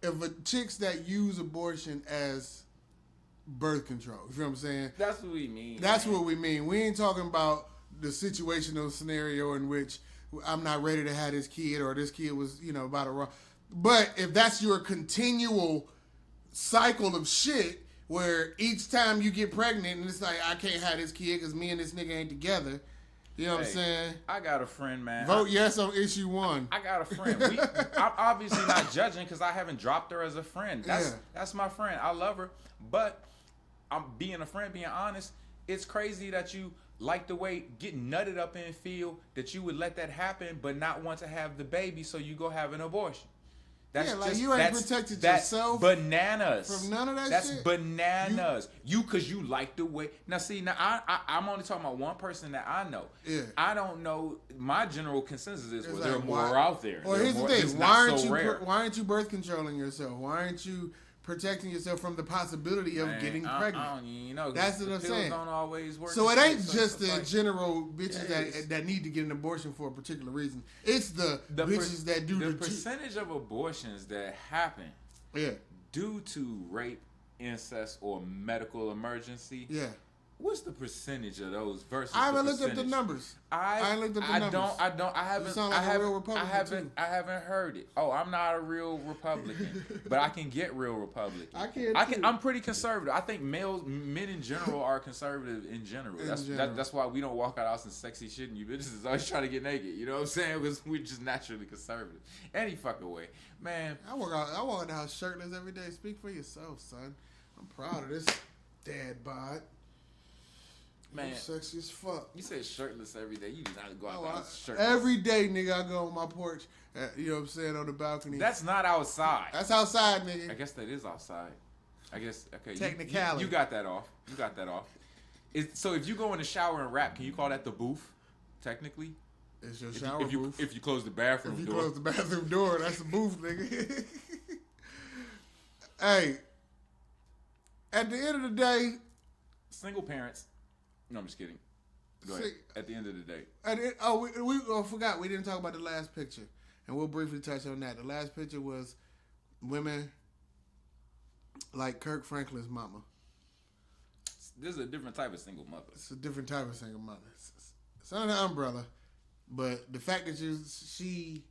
if chicks that use abortion as birth control. You feel what I'm saying? That's what we mean. That's what we mean. We ain't talking about the situational scenario in which I'm not ready to have this kid or this kid was, about to run. But if that's your continual cycle of shit where each time you get pregnant and it's like, I can't have this kid because me and this nigga ain't together. You know what I'm saying? I got a friend, man. Vote yes on issue 1. I got a friend. I'm obviously not judging because I haven't dropped her as a friend. That's my friend. I love her. But I'm being a friend, being honest. It's crazy that you like the way getting nutted up and feel that you would let that happen but not want to have the baby so you go have an abortion. That's you ain't protected yourself bananas from none of that that's shit. That's bananas. Because you like the way. Now see, I'm only talking about one person that I know. Yeah. I don't know. My general consensus is it's there are more out there. Well, here's the thing. Why aren't you birth controlling yourself? Why aren't you protecting yourself from the possibility of getting pregnant? I don't even know. That's what I'm saying. Don't always work. So it ain't just the general bitches that need to get an abortion for a particular reason. It's the bitches that do the percentage of abortions that happen due to rape, incest, or medical emergency. Yeah. What's the percentage of those versus? I haven't looked up the numbers. I haven't. You sound like a real Republican I haven't heard it. Oh, I'm not a real Republican, but I can get real Republican. I can. I'm pretty conservative. I think men in general are conservative in general. That's why we don't walk out of house in sexy shit, and you bitches is always trying to get naked. You know what I'm saying? Because we're just naturally conservative. Any fucking way, man. I walk out the house shirtless every day. Speak for yourself, son. I'm proud of this dad bod. Man, I'm sexy as fuck. You say shirtless every day. You do not go out the house shirtless. Every day, nigga, I go on my porch. You know what I'm saying, on the balcony. That's not outside. That's outside, nigga. I guess that is outside. I guess, okay. Technicality. You got that off. So if you go in the shower and rap, can you call that the booth? Technically? It's your shower booth. If you close the bathroom door. If you close the bathroom door, that's the booth, nigga. Hey, at the end of the day, single parents. No, I'm just kidding. Go ahead. At the end of the day. We forgot. We didn't talk about the last picture. And we'll briefly touch on that. The last picture was women like Kirk Franklin's mama. This is a different type of single mother. It's a different type of single mother. It's under the umbrella. But the fact that she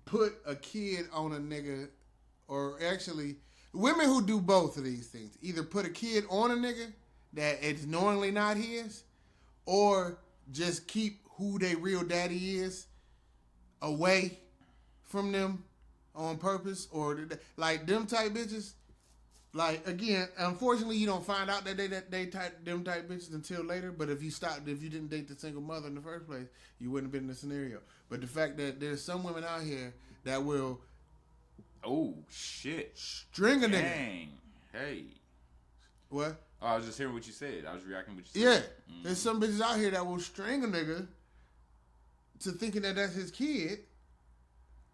put a kid on a nigga, or actually, women who do both of these things, either put a kid on a nigga that it's knowingly not his, or just keep who they real daddy is away from them on purpose, or like them type bitches. Like, again, unfortunately, you don't find out that they them type bitches until later. But if you didn't date the single mother in the first place, you wouldn't have been in the scenario. But the fact that there's some women out here that will, oh shit, string a nigga. Dang, hey, what? Oh, I was just hearing what you said. I was reacting to what you said. Yeah, there's some bitches out here that will string a nigga to thinking that that's his kid,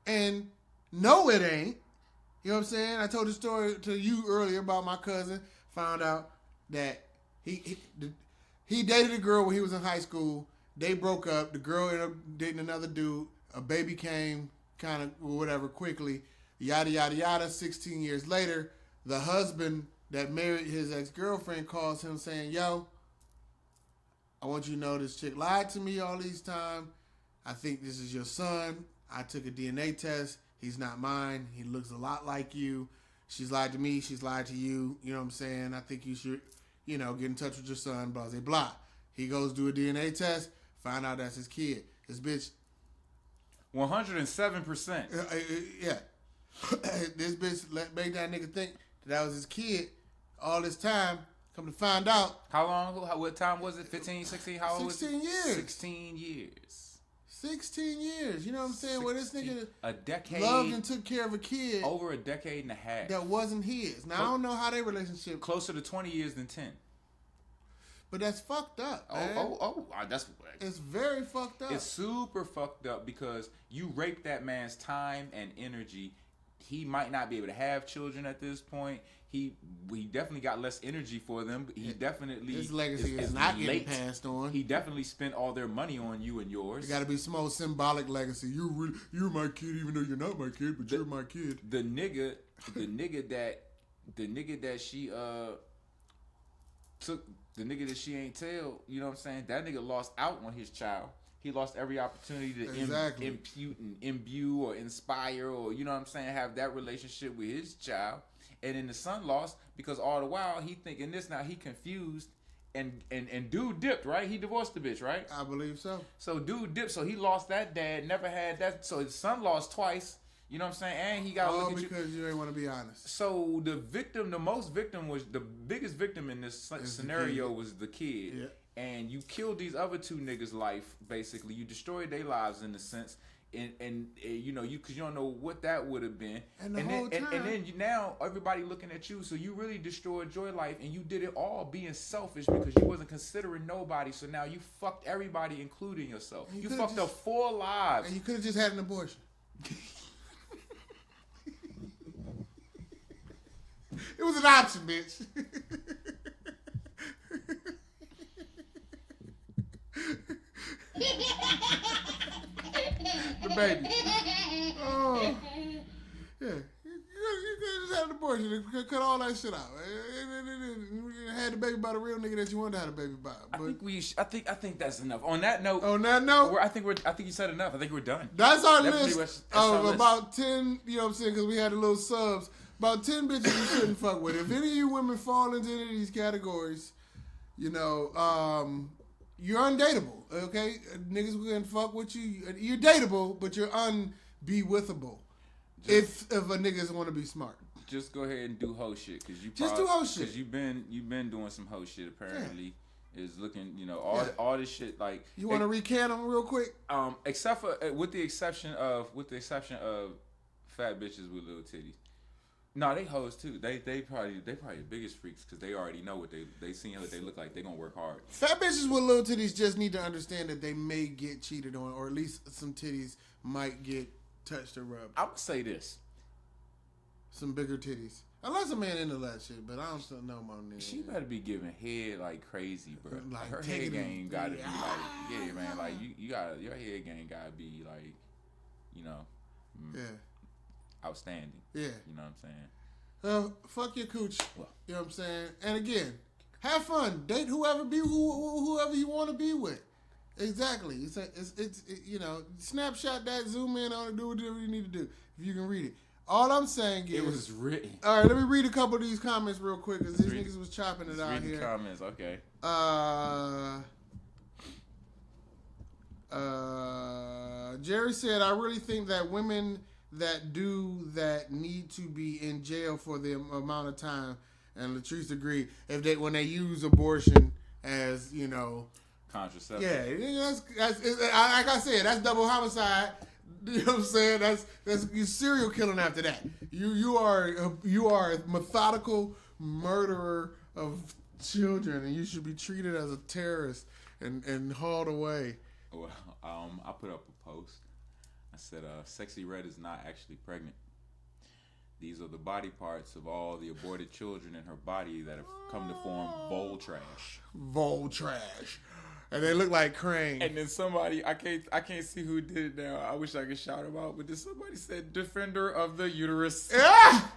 and no, it ain't. You know what I'm saying? I told the story to you earlier about my cousin. Found out that he dated a girl when he was in high school. They broke up. The girl ended up dating another dude. A baby came kind of whatever quickly. Yada, yada, yada. 16 years later, the husband that married his ex-girlfriend calls him saying, yo, I want you to know this chick lied to me all these times. I think this is your son. I took a DNA test. He's not mine. He looks a lot like you. She's lied to me. She's lied to you. You know what I'm saying? I think you should, get in touch with your son, blah, blah, blah. He goes do a DNA test, find out that's his kid. This bitch. 107%. Yeah. This bitch made that nigga think that was his kid all this time. Come to find out. How long? What time was it? 15, 16? How old was it? 16 years. 16 years. 16 years. You know what I'm saying? Where this nigga a decade, loved and took care of a kid. Over a decade and a half. That wasn't his. Now, I don't know how their relationship. Closer to 20 years than 10. But that's fucked up, man. That's... It's very fucked up. It's super fucked up because you rape that man's time and energy. He might not be able to have children at this point. We definitely got less energy for them. He definitely his legacy is not getting passed on. He definitely spent all their money on you and yours. It got to be small symbolic legacy. You're my kid, even though you're not my kid, but you're my kid. The nigga that she took, the nigga that she ain't tell. You know what I'm saying? That nigga lost out on his child. He lost every opportunity to impute and imbue or inspire or, you know what I'm saying, have that relationship with his child. And then the son lost because all the while he thinking this, now he confused and dude dipped, right? He divorced the bitch, right? I believe so. So dude dipped, so he lost that dad, never had that. So his son lost twice. You know what I'm saying? And he got to look at you. All because you ain't want to be honest. So the biggest victim in this scenario was the kid. Yeah. And you killed these other two niggas' life, basically. You destroyed their lives in a sense. And because you don't know what that would have been. And then now everybody looking at you. So you really destroyed your life. And you did it all being selfish because you wasn't considering nobody. So now you fucked everybody, including yourself. You fucked up 4 lives. And you could have just had an abortion. It was an option, bitch. The baby. Oh. Yeah. You could just had an abortion and cut all that shit out. You had the baby by the real nigga that you wanted to have a baby by. But I think that's enough. On that note, I think you said enough. I think we're done. That's our list of about 10, you know what I'm saying, because we had a little subs. About 10 bitches you shouldn't fuck with. If any of you women fall into any of these categories, you're undateable, okay? Niggas can fuck with you. You're dateable, but you're unbewithable. If a niggas want to be smart. Just go ahead and do hoe shit, cause you do hoe shit. Cause you've been doing some hoe shit apparently. Yeah. Is looking, all this shit like. You want to recant them real quick? Except for with the exception of fat bitches with little titties. No, they hoes too. They probably the biggest freaks because they already know what they seen what they look like. They gonna work hard. Fat bitches with little titties just need to understand that they may get cheated on, or at least some titties might get touched or rubbed. I would say this. Some bigger titties. Unless a man into that shit, but I don't still know my nigga. She better be giving head like crazy, bro. Like her head game gotta be like, yeah, man. Like you gotta, your head game gotta be like, outstanding. Yeah. You know what I'm saying? Fuck your cooch. Well. You know what I'm saying? And again, have fun. Date whoever you want to be with. Exactly. It's snapshot that, zoom in on it, do whatever you need to do. If you can read it. All I'm saying is... It was written. All right, let me read a couple of these comments real quick because these niggas was chopping it out here. Comments, okay. Jerry said, I really think that women that do that need to be in jail for the amount of time. And Latrice agreed. When they use abortion as, contraceptive. Yeah, that's like I said, that's double homicide. You know what I'm saying? That's you serial killing after that. You are a methodical murderer of children, and you should be treated as a terrorist and hauled away. Well, I put up a post. I said, "Sexy Red is not actually pregnant. These are the body parts of all the aborted children in her body that have come to form vole trash." Vole trash. And they look like Crane. And then somebody, I can't see who did it now. I wish I could shout him out, but then somebody said, "Defender of the uterus." Ah!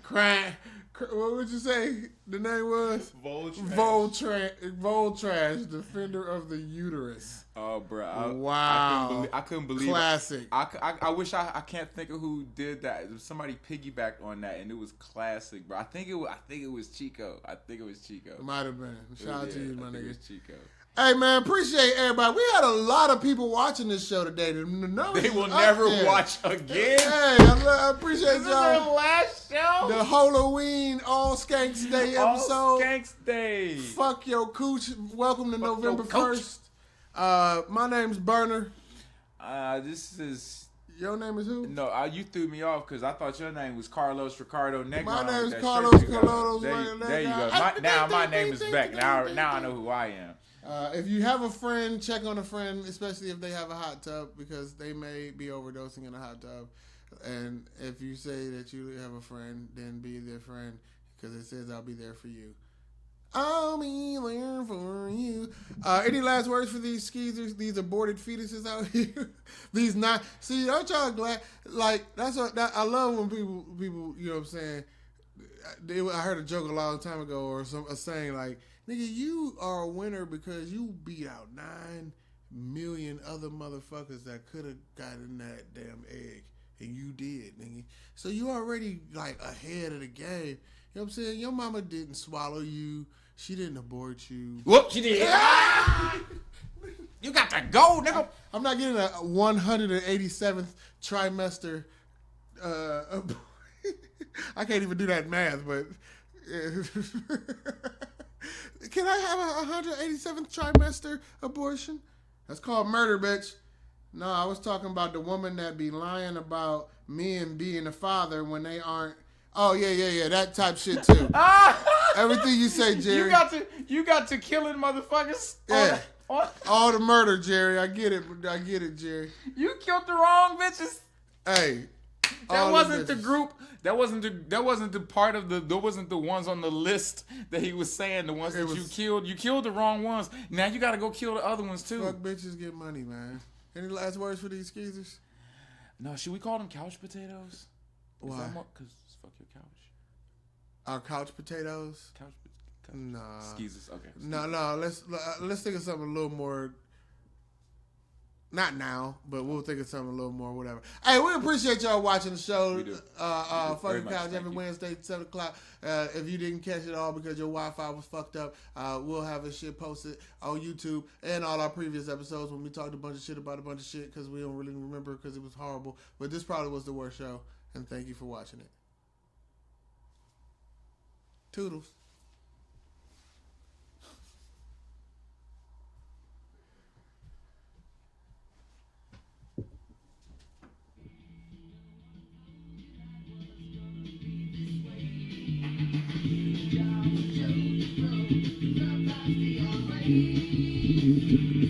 Crane. What would you say the name was? Vole trash. Defender of the uterus. Oh, bro. Wow. I couldn't believe classic. I wish I can't think of who did that. Somebody piggybacked on that, and it was classic, bro. I think it was Chico. It might have been. Shout out to you, my nigga. It was Chico. Hey, man, appreciate everybody. We had a lot of people watching this show today. They will never watch again. Hey, I appreciate y'all. This is our last show. The HOE-LLOWEEN All Skanks Day episode. All Skanks Day. Fuck your cooch. Welcome to November 1st. My name's Burner. This is... Your name is who? No, you threw me off because I thought your name was Carlos Ricardo Negron. My name's Carlos Carlos. There you go. Now my name is Beck. Now I know who I am. If you have a friend, check on a friend, especially if they have a hot tub, because they may be overdosing in a hot tub. And if you say that you have a friend, then be their friend, because it says I'll be there for you. I'll be there for you. Any last words for these skeezers, these aborted fetuses out here? These not. See, aren't y'all glad? Like, I love when people, you know what I'm saying? I heard a joke a long time ago, or a saying like, nigga, you are a winner because you beat out 9 million other motherfuckers that could have gotten that damn egg. And you did, nigga. So you already, like, ahead of the game. You know what I'm saying? Your mama didn't swallow you. She didn't abort you. Whoop, she did. You got to go, nigga. I'm not getting a 187th trimester. I can't even do that math, but... Can I have a 187th trimester abortion? That's called murder, bitch. No, I was talking about the woman that be lying about men being a father when they aren't. Oh, yeah, that type shit too. Everything you say, Jerry. You got to killing motherfuckers. Yeah. All the murder, Jerry. I get it, Jerry. You killed the wrong bitches. Hey. That wasn't the group. That wasn't the part of the. That wasn't the ones on the list that he was saying. The ones that you killed. You killed the wrong ones. Now you got to go kill the other ones too. Fuck bitches, get money, man. Any last words for these skeezers? No, should we call them couch potatoes? Why? Because fuck your couch. Our couch potatoes. Couch. Nah. Skeezers. Okay. No. Let's think of something a little more. Not now, but we'll think of something a little more, whatever. Hey, we appreciate y'all watching the show. We do. Fucking Couch every Wednesday at 7 o'clock. If you didn't catch it all because your Wi-Fi was fucked up, we'll have this shit posted on YouTube and all our previous episodes when we talked a bunch of shit about a bunch of shit because we don't really remember because it was horrible. But this probably was the worst show, and thank you for watching it. Toodles.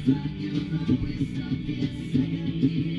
Like if I was stuck in second gear.